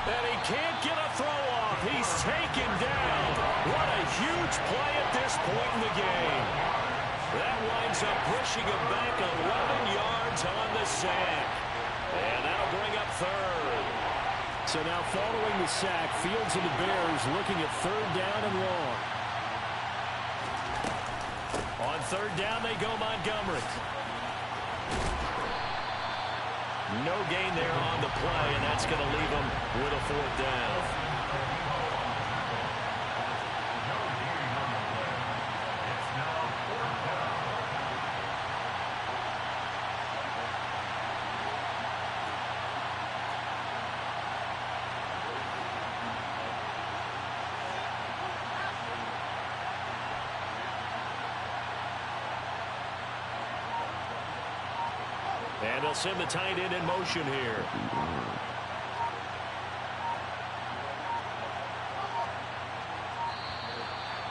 S1: And he can't get a throw off. He's taken down. What a huge play at this point in the game. That winds up pushing him back 11 yards on the sack. And that'll bring up third.
S5: So now following the sack, Fields and the Bears looking at third down and long.
S1: On third down, they go Montgomery. No gain there on the play, and that's going to leave them with a fourth down. And they'll send the tight end in motion here.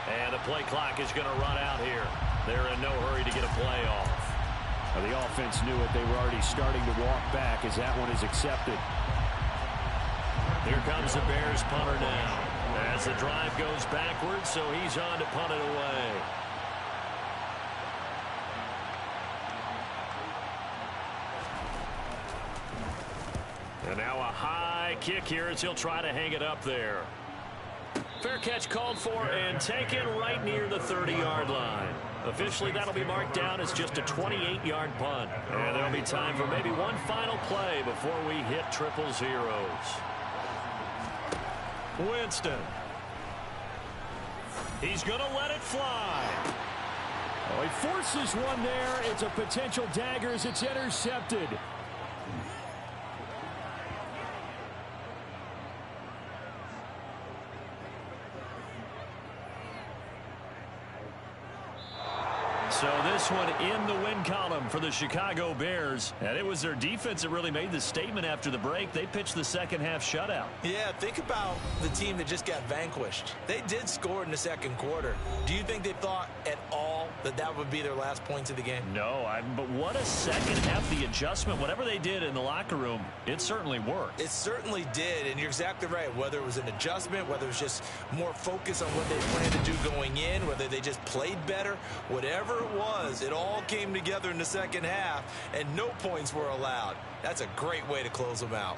S1: And the play clock is going to run out here. They're in no hurry to get a play off.
S5: Well, the offense knew it. They were already starting to walk back as that one is accepted.
S1: Here comes the Bears punter now. As the drive goes backwards, so he's on to punt it away. And now a high kick here as he'll try to hang it up there. Fair catch called for and taken right near the 30-yard line. Officially, that'll be marked down as just a 28-yard punt. And there'll be time for maybe one final play before we hit triple zeros. Winston. He's going to let it fly.
S5: Oh, he forces one there. It's a potential dagger as it's intercepted.
S1: So this one in the win column for the Chicago Bears. And it was their defense that really made the statement after the break. They pitched the second half shutout.
S3: Yeah, think about the team that just got vanquished. They did score in the second quarter. Do you think they thought at all that that would be their last points of the game?
S1: No, but what a second half. The adjustment, whatever they did in the locker room, it certainly worked.
S3: It certainly did, and you're exactly right. Whether it was an adjustment, whether it was just more focus on what they planned to do going in, whether they just played better, whatever it was, it all came together in the second half, and no points were allowed. That's a great way to close them out.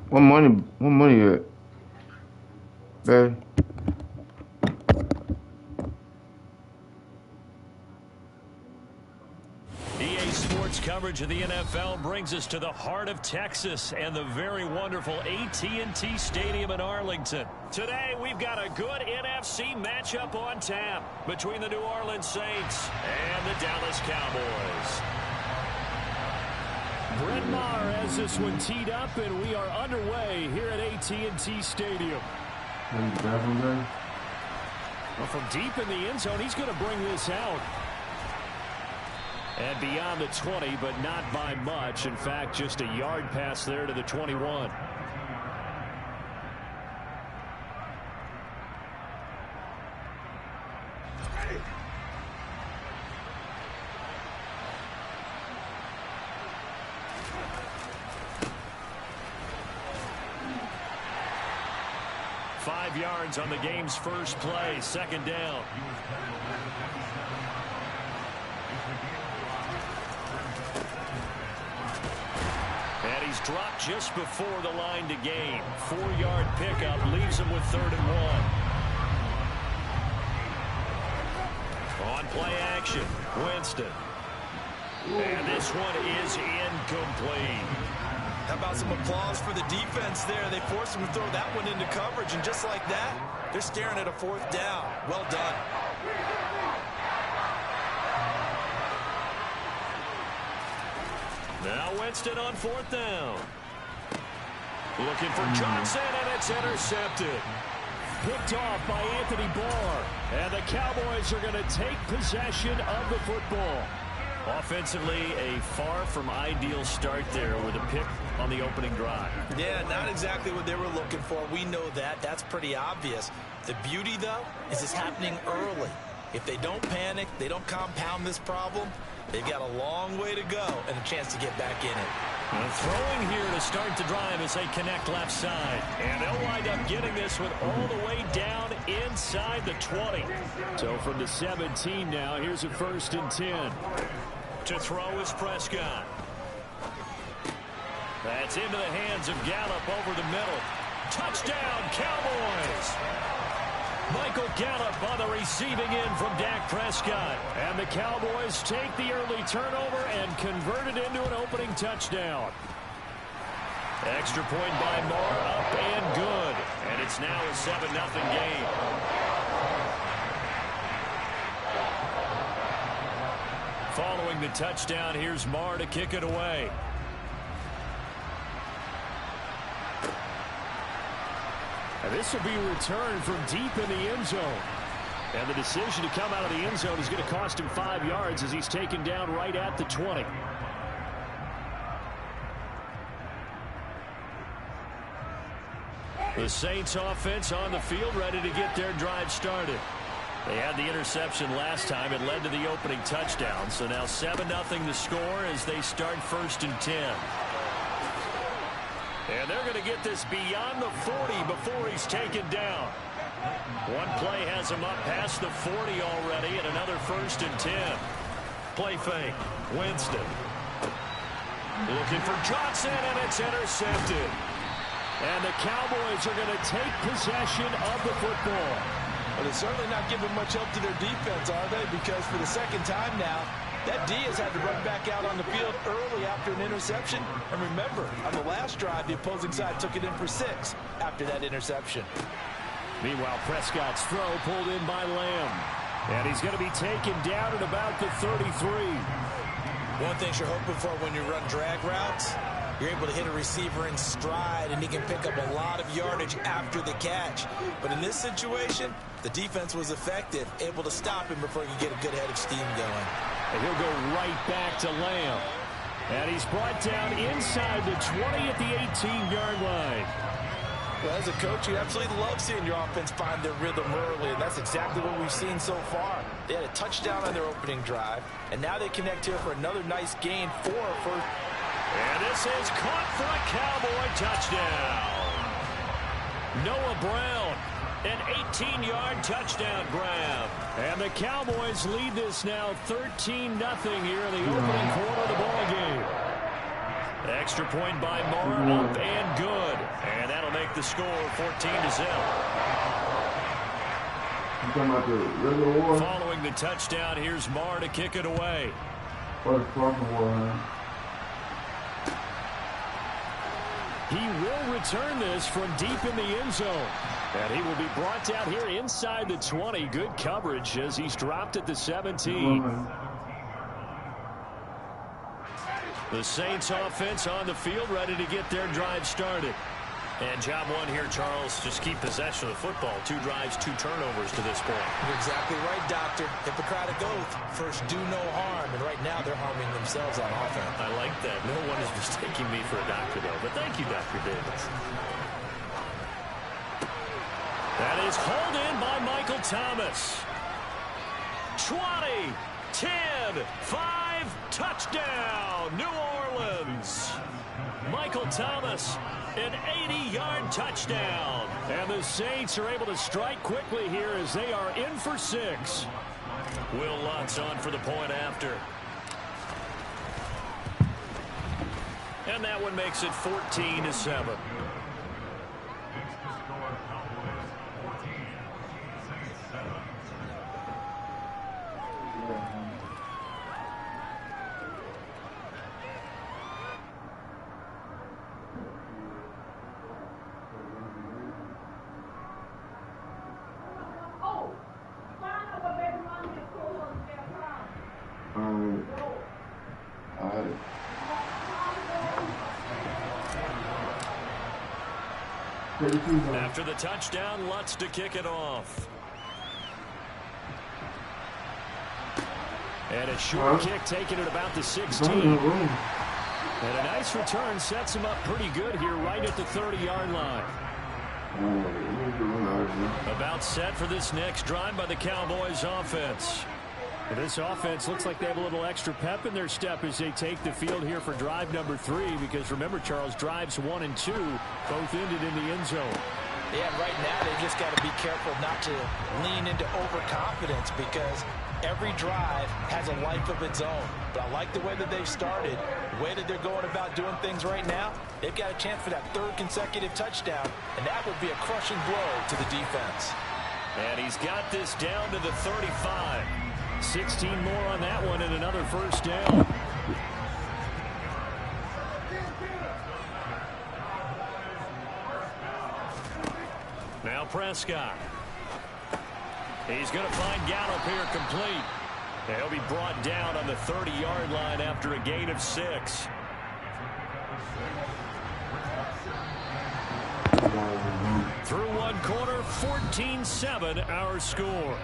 S2: What money at? Babe?
S1: EA Sports coverage of the NFL brings us to the heart of Texas and the very wonderful AT&T Stadium in Arlington. Today, we've got a good NFC matchup on tap between the New Orleans Saints and the Dallas Cowboys.
S5: Brett Maher has this one teed up, and we are underway here at AT&T Stadium.
S2: Well,
S5: from deep in the end zone, he's going to bring this out. And beyond the 20, but not by much. In fact, just a yard pass there to the 21.
S1: 5 yards on the game's first play. Second down. And he's dropped just before the line to gain. 4-yard pickup leaves him with 3rd and 1. On play action, Winston. And this one is incomplete.
S3: How about some applause for the defense there? They forced him to throw that one into coverage, and just like that, they're staring at a 4th down. Well done.
S1: Now Winston on 4th down. Looking for Johnson, and it's intercepted. Picked off by Anthony Barr. And the Cowboys are going to take possession of the football. Offensively, a far from ideal start there with a pick on the opening drive.
S3: Yeah, not exactly what they were looking for. We know that. That's pretty obvious. The beauty, though, is it's happening early. If they don't panic, they don't compound this problem, they've got a long way to go and a chance to get back in it.
S1: And throwing here to start the drive as they connect left side. And they'll wind up getting this one all the way down inside the 20.
S5: So from the 17 now, here's a 1st and 10.
S1: To throw is Prescott. That's into the hands of Gallup over the middle. Touchdown, Cowboys! Michael Gallup on the receiving end from Dak Prescott. And the Cowboys take the early turnover and convert it into an opening touchdown. Extra point by Moore, up and good. And it's now a 7-0 game. Following the touchdown, here's Marr to kick it away.
S5: And this will be returned from deep in the end zone. And the decision to come out of the end zone is going to cost him 5 yards as he's taken down right at the 20.
S1: The Saints offense on the field ready to get their drive started. They had the interception last time. It led to the opening touchdown. So now 7-0 the score as they start 1st and 10. And they're going to get this beyond the 40 before he's taken down. One play has him up past the 40 already, and another 1st and 10. Play fake. Winston. Looking for Johnson, and it's intercepted.
S5: And the Cowboys are going to take possession of the football.
S3: Well, they're certainly not giving much help to their defense, are they? Because for the second time now, that D has had to run back out on the field early after an interception. And remember, on the last drive, the opposing side took it in for 6 after that interception.
S5: Meanwhile, Prescott's throw pulled in by Lamb. And he's going to be taken down at about the 33.
S3: One thing you're hoping for when you run drag routes, you're able to hit a receiver in stride, and he can pick up a lot of yardage after the catch. But in this situation, the defense was effective, able to stop him before he could get a good head of steam going.
S5: And he'll go right back to Lamb. And he's brought down inside the 20 at the 18-yard line.
S3: Well, as a coach, you absolutely love seeing your offense find their rhythm early, and that's exactly what we've seen so far. They had a touchdown on their opening drive, and now they connect here for another nice gain for a first.
S1: And this is caught for a Cowboy touchdown. Noah Brown, an 18-yard touchdown grab.
S5: And the Cowboys lead this now 13-0 here in the opening quarter of the ballgame.
S1: Extra point by Moore, up and good. And that'll make the score 14-0. Following the touchdown, here's Marr to kick it away.
S5: He will return this from deep in the end zone. And he will be brought down here inside the 20. Good coverage as he's dropped at the 17.
S1: The Saints offense on the field ready to get their drive started. And job one here, Charles, just keep possession of the football. 2 drives, 2 turnovers to this point.
S3: You're exactly right, Doctor. Hippocratic oath. First, do no harm. And right now, they're harming themselves on offense.
S1: I like that. No one is mistaking me for a doctor, though. But thank you, Dr. Davis. That is hauled in by Michael Thomas. 20, 10, 5, touchdown, New Orleans. Michael Thomas, an 80-yard touchdown.
S5: And the Saints are able to strike quickly here as they are in for 6.
S1: Will Lutz on for the point after. And that one makes it 14-7. After the touchdown, Lutz to kick it off.
S5: And a short kick taken at about the 16. And a nice return sets him up pretty good here right at the 30-yard line.
S1: About set for this next drive by the Cowboys offense.
S5: Well, this offense looks like they have a little extra pep in their step as they take the field here for drive number 3. Because remember, Charles, drives 1 and 2 both ended in the end zone.
S3: Yeah, right now they just got to be careful not to lean into overconfidence because every drive has a life of its own. But I like the way that they've started, the way that they're going about doing things right now. They've got a chance for that 3rd consecutive touchdown, and that would be a crushing blow to the defense.
S1: And he's got this down to the 35.
S5: 16 more on that one and another first down.
S1: Now Prescott. He's going to find Gallup here complete. And he'll be brought down on the 30-yard line after a gain of 6. Through one quarter, 14-7 our score.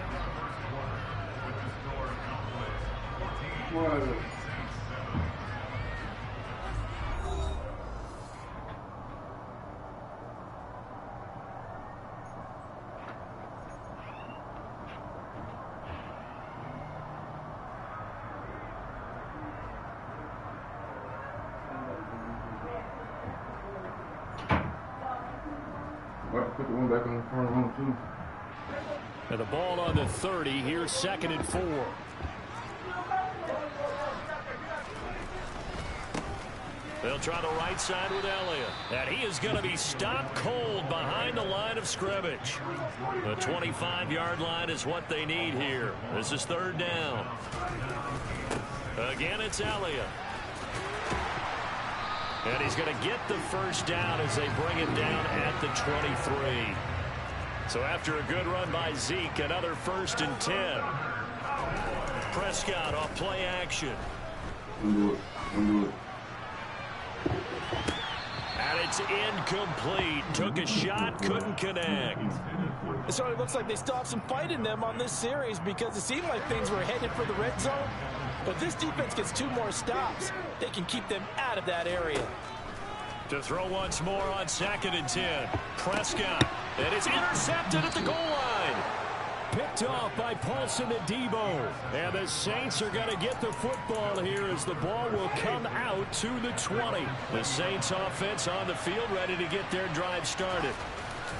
S2: Put the one back on the front row, too.
S5: And the ball on the 30. Here's 2nd and 4.
S1: They'll try the right side with Elliott. And he is going to be stopped cold behind the line of scrimmage. The 25-yard line is what they need here. This is 3rd down. Again, it's Elliott. And he's going to get the first down as they bring him down at the 23. So after a good run by Zeke, another 1st and 10. Prescott off play action.
S2: Do it.
S1: And it's incomplete. Took a shot, couldn't connect.
S3: It certainly looks like they still have some fight in them on this series because it seemed like things were headed for the red zone. But this defense gets 2 more stops. They can keep them out of that area.
S1: To throw once more on 2nd and 10. Prescott. And it's intercepted at the goal line.
S5: Picked off by Paulson Adebo. And the Saints are going to get the football here as the ball will come out to the 20.
S1: The Saints offense on the field ready to get their drive started.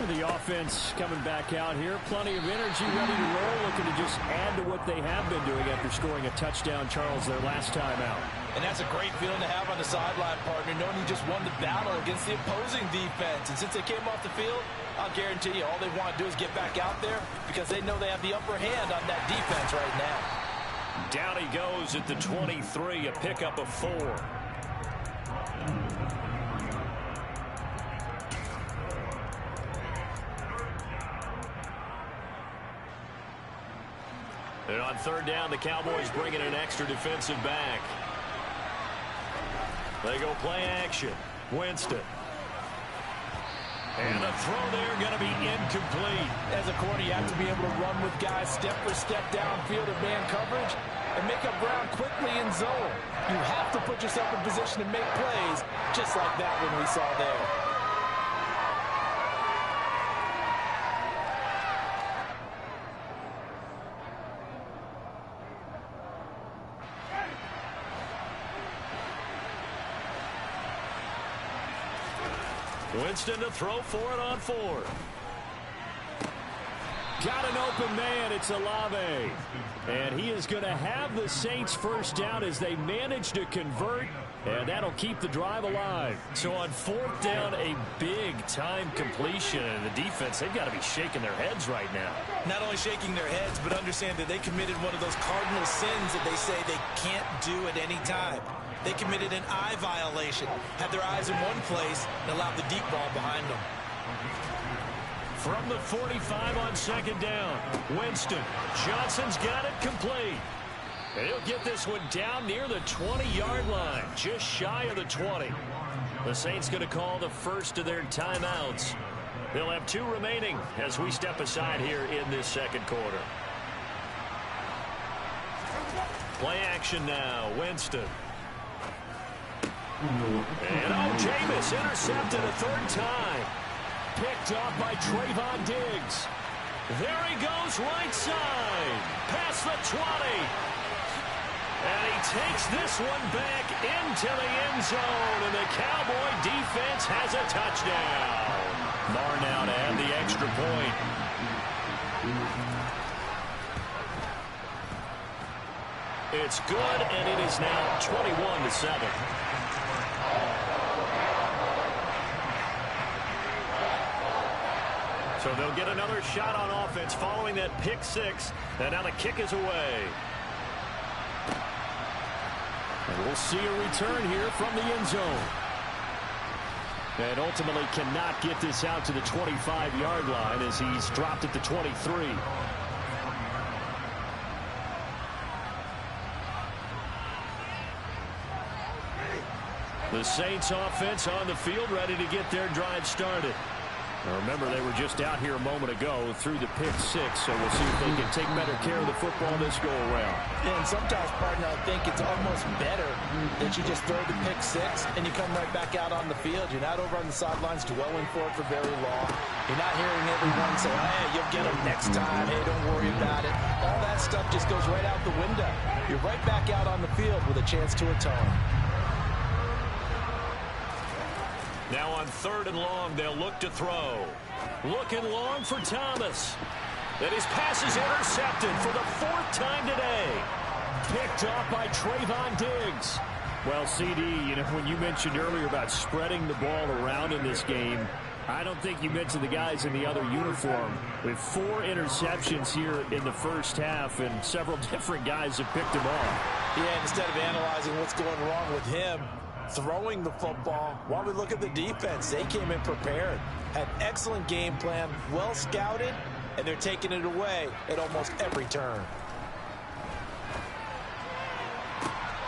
S5: The offense coming back out here. Plenty of energy, ready to roll, looking to just add to what they have been doing after scoring a touchdown, Charles, their last time out.
S3: And that's a great feeling to have on the sideline, partner, knowing you just won the battle against the opposing defense. And since they came off the field, I'll guarantee you all they want to do is get back out there because they know they have the upper hand on that defense right now.
S1: Down he goes at the 23, a pickup of 4. And on 3rd down, the Cowboys bring in an extra defensive back. They go play action. Winston. And the throw there going to be incomplete.
S3: As a corner, you have to be able to run with guys step for step downfield of man coverage and make up ground quickly in zone. You have to put yourself in position to make plays just like that one we saw there.
S1: Winston to throw for it on 4th.
S5: Got an open man. It's Olave. And he is going to have the Saints first down as they manage to convert. And that'll keep the drive alive.
S1: So on 4th down, a big-time completion. And the defense, they've got to be shaking their heads right now.
S3: Not only shaking their heads, but understand that they committed one of those cardinal sins that they say they can't do at any time. They committed an eye violation, had their eyes in one place, and allowed the deep ball behind them.
S1: From the 45 on 2nd down, Winston. Johnson's got it complete. And he'll get this one down near the 20-yard line, just shy of the 20. The Saints going to call the first of their timeouts. They'll have 2 remaining as we step aside here in this second quarter. Play action now, Winston. And Jameis intercepted a 3rd time. Picked off by Trayvon Diggs. There he goes right side. Past the 20. And he takes this one back into the end zone. And the Cowboy defense has a touchdown. Barr now to add the extra point. It's good, and it is now 21-7. So they'll get another shot on offense following that pick 6. And now the kick is away.
S5: And we'll see a return here from the end zone. And ultimately cannot get this out to the 25-yard line as he's dropped at the 23. The Saints offense on the field ready to get their drive started. Now remember, they were just out here a moment ago through the pick 6, so we'll see if they can take better care of the football this go around.
S3: Yeah, and sometimes, partner, I think it's almost better that you just throw the pick 6 and you come right back out on the field. You're not over on the sidelines dwelling for it for very long. You're not hearing everyone say, hey, you'll get them next time. Hey, don't worry about it. All that stuff just goes right out the window. You're right back out on the field with a chance to atone.
S1: Now on 3rd and long, they'll look to throw. Looking long for Thomas. And his pass is intercepted for the 4th time today. Picked off by Trayvon Diggs.
S5: Well, CD, you know, when you mentioned earlier about spreading the ball around in this game, I don't think you mentioned the guys in the other uniform. With 4 interceptions here in the first half, and several different guys have picked him off.
S3: Yeah, instead of analyzing what's going wrong with him, throwing the football, while we look at the defense, they came in prepared, had excellent game plan, well scouted, and they're taking it away at almost every turn.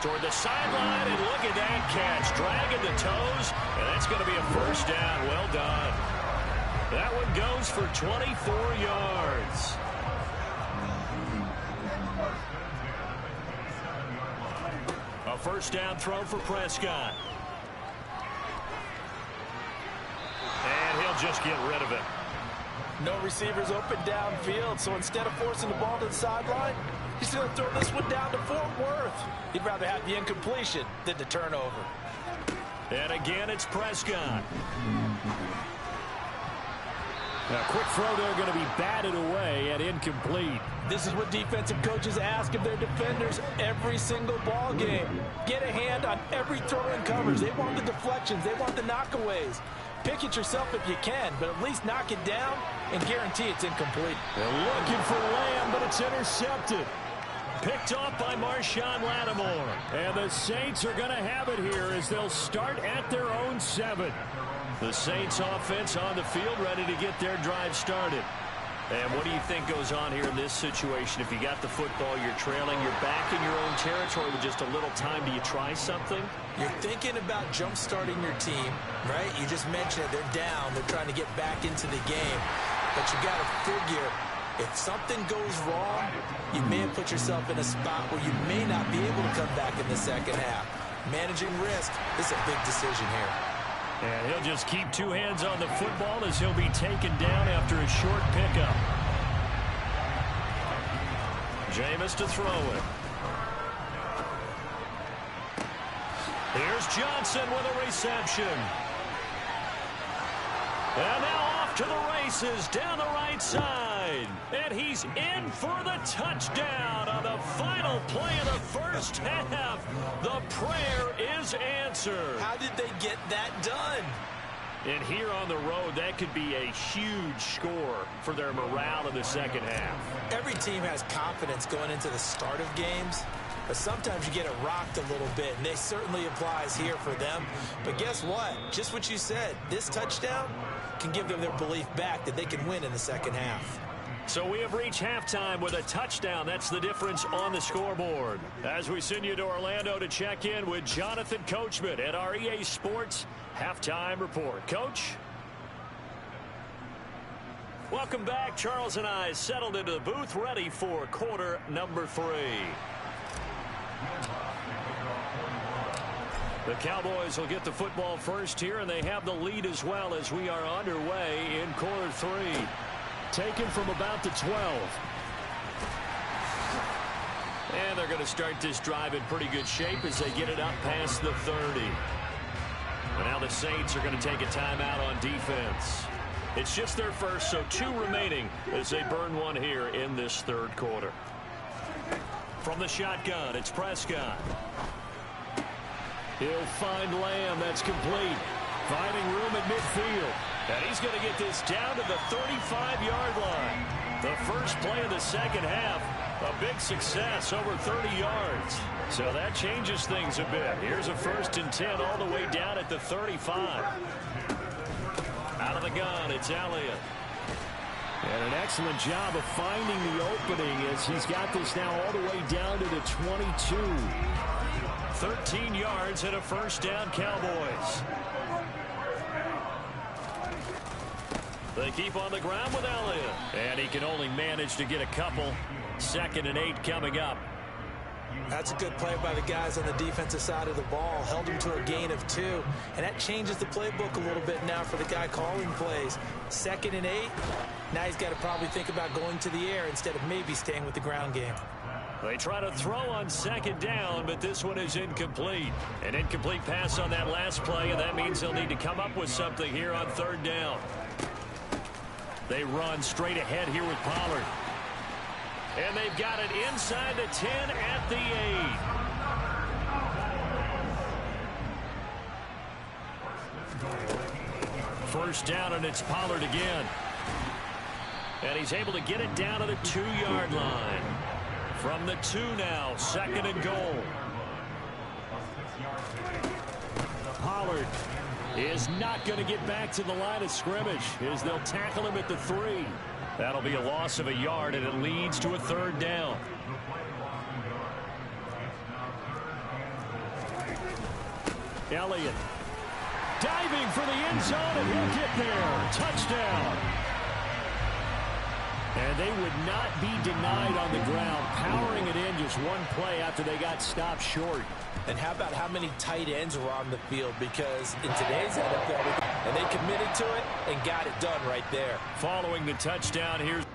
S1: Toward the sideline, and look at that catch, dragging the toes, and that's going to be a first down. Well done. That one goes for 24 yards. A first down throw for Prescott. And he'll just get rid of it.
S3: No receivers open downfield, so instead of forcing the ball to the sideline, he's going to throw this one down to Fort Worth. He'd rather have the incompletion than the turnover.
S1: And again, it's Prescott.
S5: A quick throw there going to be batted away and incomplete.
S3: This is what defensive coaches ask of their defenders every single ball game. Get a hand on every throw in coverage. They want the deflections. They want the knockaways. Pick it yourself if you can, but at least knock it down and guarantee it's incomplete.
S5: They're looking for Lamb, but it's intercepted.
S1: Picked off by Marshawn Lattimore.
S5: And the Saints are going to have it here as they'll start at their own 7.
S1: The Saints offense on the field ready to get their drive started. And what do you think goes on here in this situation? If you got the football, you're trailing, you're back in your own territory with just a little time. Do you try something?
S3: You're thinking about jump-starting your team, right? You just mentioned it. They're down. They're trying to get back into the game. But you got to figure, if something goes wrong, you may have put yourself in a spot where you may not be able to come back in the second half. Managing risk is a big decision here.
S1: And he'll just keep 2 hands on the football as he'll be taken down after a short pickup. Jameis to throw it. Here's Johnson with a reception. And now off to the races down the right side. And he's in for the touchdown on the final play of the first half. The prayer is answered.
S3: How did they get that done?
S5: And here on the road, that could be a huge score for their morale in the second half.
S3: Every team has confidence going into the start of games, but sometimes you get it rocked a little bit, and they certainly applies here for them. But guess what? Just what you said, this touchdown can give them their belief back that they can win in the second half.
S5: So we have reached halftime with a touchdown. That's the difference on the scoreboard. As we send you to Orlando to check in with Jonathan Coachman at our EA Sports Halftime Report. Coach? Welcome back. Charles and I settled into the booth, ready for quarter number 3. The Cowboys will get the football first here, and they have the lead as well as we are underway in quarter 3. Taken from about the 12. And they're going to start this drive in pretty good shape as they get it up past the 30. And now the Saints are going to take a timeout on defense. It's just their first, so 2 remaining as they burn one here in this third quarter. From the shotgun, it's Prescott. He'll find Lamb. That's complete. Finding room at midfield. And he's going to get this down to the 35-yard line. The first play of the second half, a big success, over 30 yards. So that changes things a bit. Here's a 1st and 10 all the way down at the 35. Out of the gun, it's Elliott. And an excellent job of finding the opening as he's got this now all the way down to the 22.
S1: 13 yards and a first down, Cowboys. They keep on the ground with Elliott. And he can only manage to get a couple. 2nd and 8 coming up.
S3: That's a good play by the guys on the defensive side of the ball. Held him to a gain of 2. And that changes the playbook a little bit now for the guy calling plays. 2nd and 8. Now he's got to probably think about going to the air instead of maybe staying with the ground game.
S1: They try to throw on 2nd down, but this one is incomplete. An incomplete pass on that last play, and that means they'll need to come up with something here on 3rd down. They run straight ahead here with Pollard. And they've got it inside the 10 at the 8. First down, and it's Pollard again. And he's able to get it down to the 2-yard line. From the 2 now, 2nd and goal. Pollard is not going to get back to the line of scrimmage as they'll tackle him at the 3. That'll be a loss of a yard, and it leads to a 3rd down. Elliott diving for the end zone, and he'll get there. Touchdown. And they would not be denied on the ground, powering it in just one play after they got stopped short.
S3: And how about how many tight ends were on the field? Because in today's NFL, and they committed to it and got it done right there.
S1: Following the touchdown, here's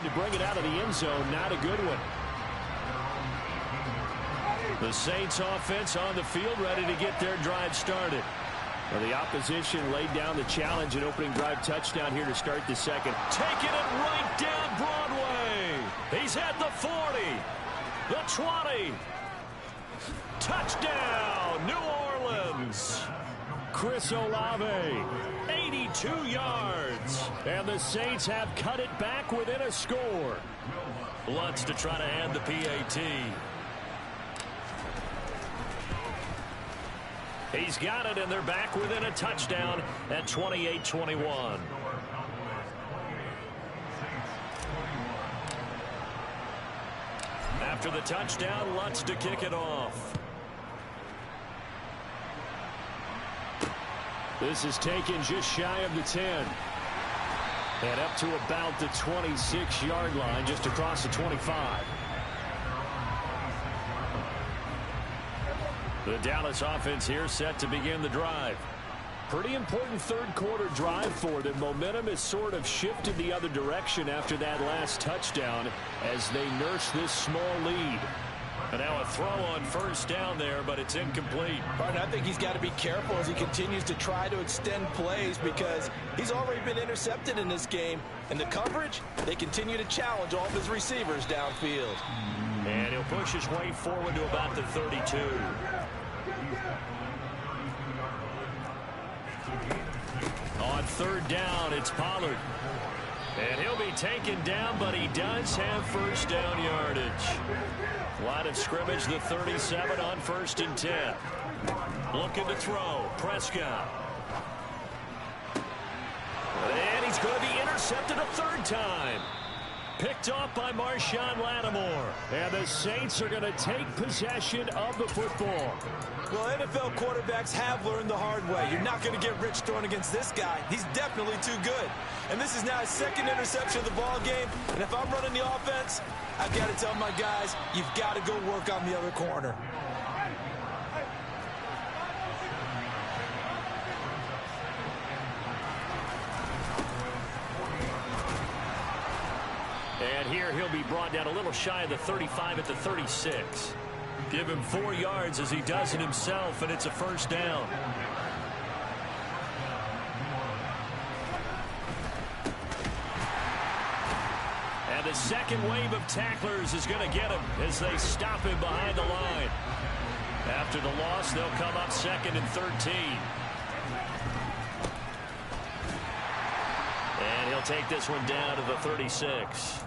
S5: to bring it out of the end zone, not a good one.
S1: The Saints offense on the field, ready to get their drive started.
S5: Well, the opposition laid down the challenge and opening drive touchdown here to start the second.
S1: Taking it right down Broadway. He's at the 40, the 20. Touchdown, New Orleans.
S5: Chris Olave, 82 yards. And the Saints have cut it back within a score.
S1: Lutz to try to add the PAT. He's got it, and they're back within a touchdown at 28-21. After the touchdown, Lutz to kick it off.
S5: This is taken just shy of the 10. And up to about the 26-yard line, just across the 25.
S1: The Dallas offense here set to begin the drive.
S5: Pretty important third quarter drive for them. Momentum has sort of shifted the other direction after that last touchdown as they nurse this small lead.
S1: And now a throw on first down there, but it's incomplete.
S3: And I think he's got to be careful as he continues to try to extend plays because he's already been intercepted in this game. And the coverage, they continue to challenge all of his receivers downfield.
S1: And he'll push his way forward to about the 32. On third down, it's Pollard. And he'll be taken down, but he does have first down yardage. Line of scrimmage, the 37 on 1st and 10. Looking to throw. Prescott. And he's going to be intercepted a third time. Picked off by Marshawn Lattimore. And the Saints are going to take possession of the football.
S3: Well, NFL quarterbacks have learned the hard way. You're not going to get rich throwing against this guy. He's definitely too good. And this is now his second interception of the ball game. And if I'm running the offense, I've got to tell my guys, you've got to go work on the other corner.
S1: And here he'll be brought down a little shy of the 35 at the 36. Give him 4 yards as he does it himself, and it's a first down. And the second wave of tacklers is going to get him as they stop him behind the line. After the loss, they'll come up 2nd and 13. And he'll take this one down to the 36.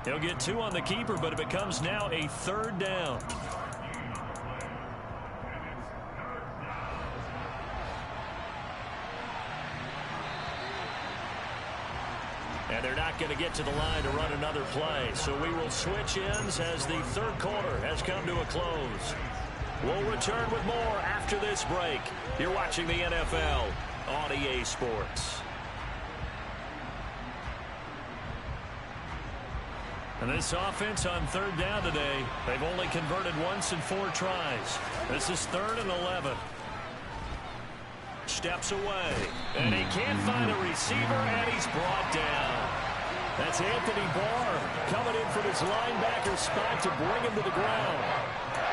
S1: He'll get 2 on the keeper, but it becomes now a 3rd down. And they're not going to get to the line to run another play. So we will switch ends as the 3rd quarter has come to a close. We'll return with more after this break. You're watching the NFL on EA Sports. And this offense on 3rd down today, they've only converted once in 4 tries. This is 3rd and 11. Steps away, and he can't find a receiver, and he's brought down. That's Anthony Barr coming in from his linebacker spot to bring him to the ground.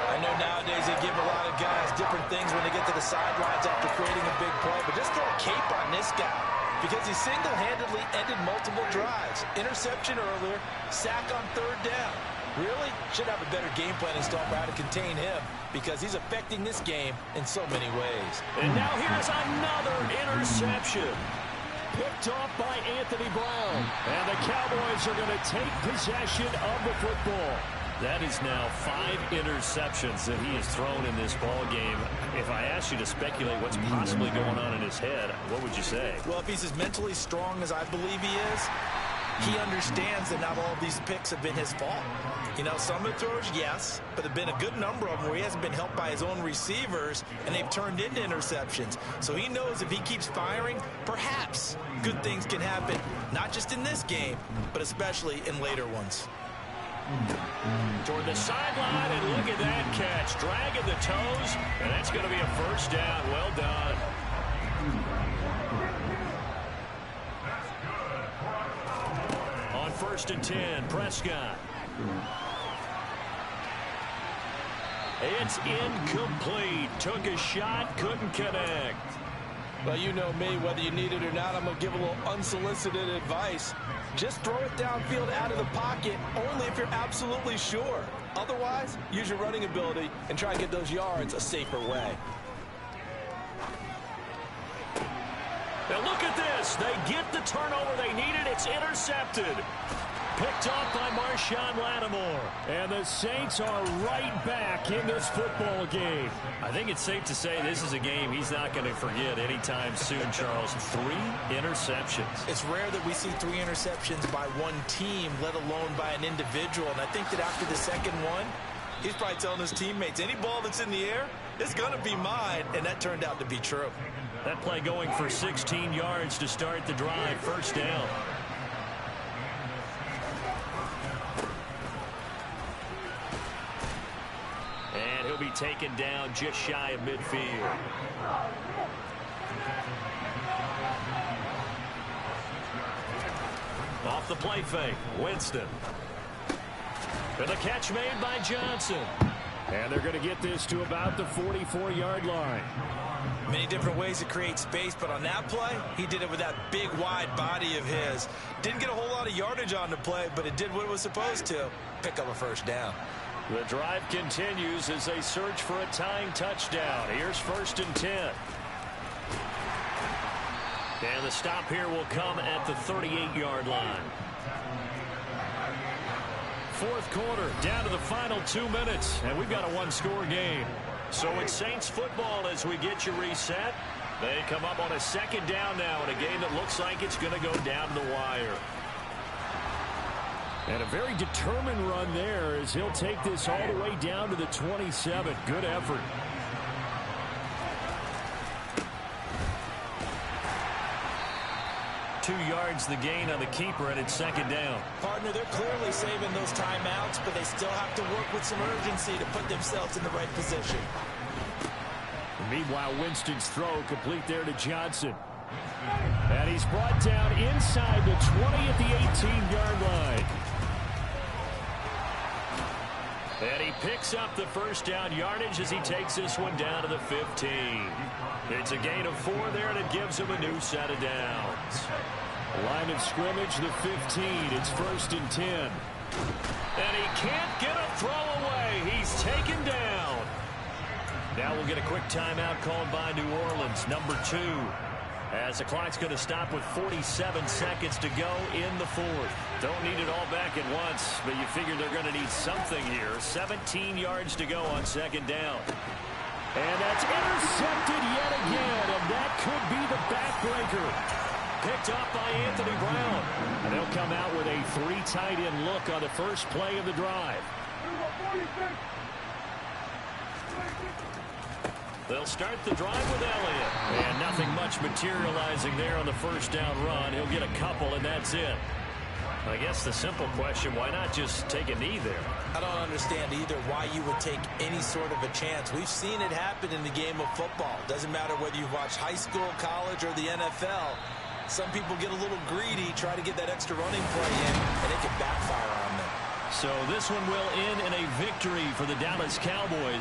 S3: I know nowadays they give a lot of guys different things when they get to the sidelines after creating a big play, but just throw a cape on this guy because he single-handedly ended multiple drives. Interception earlier, sack on 3rd down. Really should have a better game plan installed for how to contain him because he's affecting this game in so many ways.
S1: And now here's another interception. Picked off by Anthony Brown. And the Cowboys are going to take possession of the football. That is now 5 interceptions that he has thrown in this ball game. If I asked you to speculate what's possibly going on in his head, what would you say?
S3: Well, if he's as mentally strong as I believe he is, he understands that not all of these picks have been his fault. You know, some of the throws, yes, but there have been a good number of them where he hasn't been helped by his own receivers, and they've turned into interceptions. So he knows if he keeps firing, perhaps good things can happen, not just in this game, but especially in later ones.
S1: Toward the sideline, and look at that catch. Dragging the toes, and that's going to be a first down. Well done. On 1st and 10, Prescott. It's incomplete. Took a shot, couldn't connect.
S3: Well, you know me, whether you need it or not, I'm going to give a little unsolicited advice. Just throw it downfield out of the pocket only if you're absolutely sure. Otherwise, use your running ability and try and get those yards a safer way.
S1: Now look at this. They get the turnover they needed. It's intercepted. Picked off by Marshawn Lattimore. And the Saints are right back in this football game. I think it's safe to say this is a game he's not going to forget anytime soon, Charles. 3 interceptions.
S3: It's rare that we see 3 interceptions by one team, let alone by an individual. And I think that after the second one, he's probably telling his teammates, any ball that's in the air, it's going to be mine. And that turned out to be true.
S1: That play going for 16 yards to start the drive. First down. And he'll be taken down just shy of midfield. Off the play fake, Winston. And the catch made by Johnson.
S5: And they're going to get this to about the 44-yard line.
S3: Many different ways to create space, but on that play, he did it with that big, wide body of his. Didn't get a whole lot of yardage on the play, but it did what it was supposed to. Pick up a first down.
S1: The drive continues as they search for a tying touchdown. Here's 1st and 10. And the stop here will come at the 38-yard line. 4th quarter, down to the final 2 minutes, and we've got a one-score game. So it's Saints football as we get you reset. They come up on a 2nd down now in a game that looks like it's going to go down to the wire.
S5: And a very determined run there as he'll take this all the way down to the 27. Good effort.
S1: Two yards the gain on the keeper, and it's 2nd down.
S3: Partner, they're clearly saving those timeouts, but they still have to work with some urgency to put themselves in the right position.
S5: Meanwhile, Winston's throw complete there to Johnson. And he's brought down inside the 20 at the 18-yard line.
S1: And he picks up the first down yardage as he takes this one down to the 15. It's a gain of 4 there, and it gives him a new set of downs.
S5: Line of scrimmage, the 15. It's 1st and 10.
S1: And he can't get a throw away. He's taken down. Now we'll get a quick timeout called by New Orleans, number 2. As the clock's going to stop with 47 seconds to go in the 4th. Don't need it all back at once, but you figure they're going to need something here. 17 yards to go on 2nd down.
S5: And that's intercepted yet again, and that could be the backbreaker.
S1: Picked up by Anthony Brown.
S5: And they'll come out with a 3 tight end look on the first play of the drive.
S1: They'll start the drive with Elliott. And nothing much materializing there on the first down run. He'll get a couple, and that's it. I guess the simple question, why not just take a knee there?
S3: I don't understand either why you would take any sort of a chance. We've seen it happen in the game of football. Doesn't matter whether you've watched high school, college, or the NFL. Some people get a little greedy, try to get that extra running play in, and it can backfire on them.
S1: So this one will end in a victory for the Dallas Cowboys.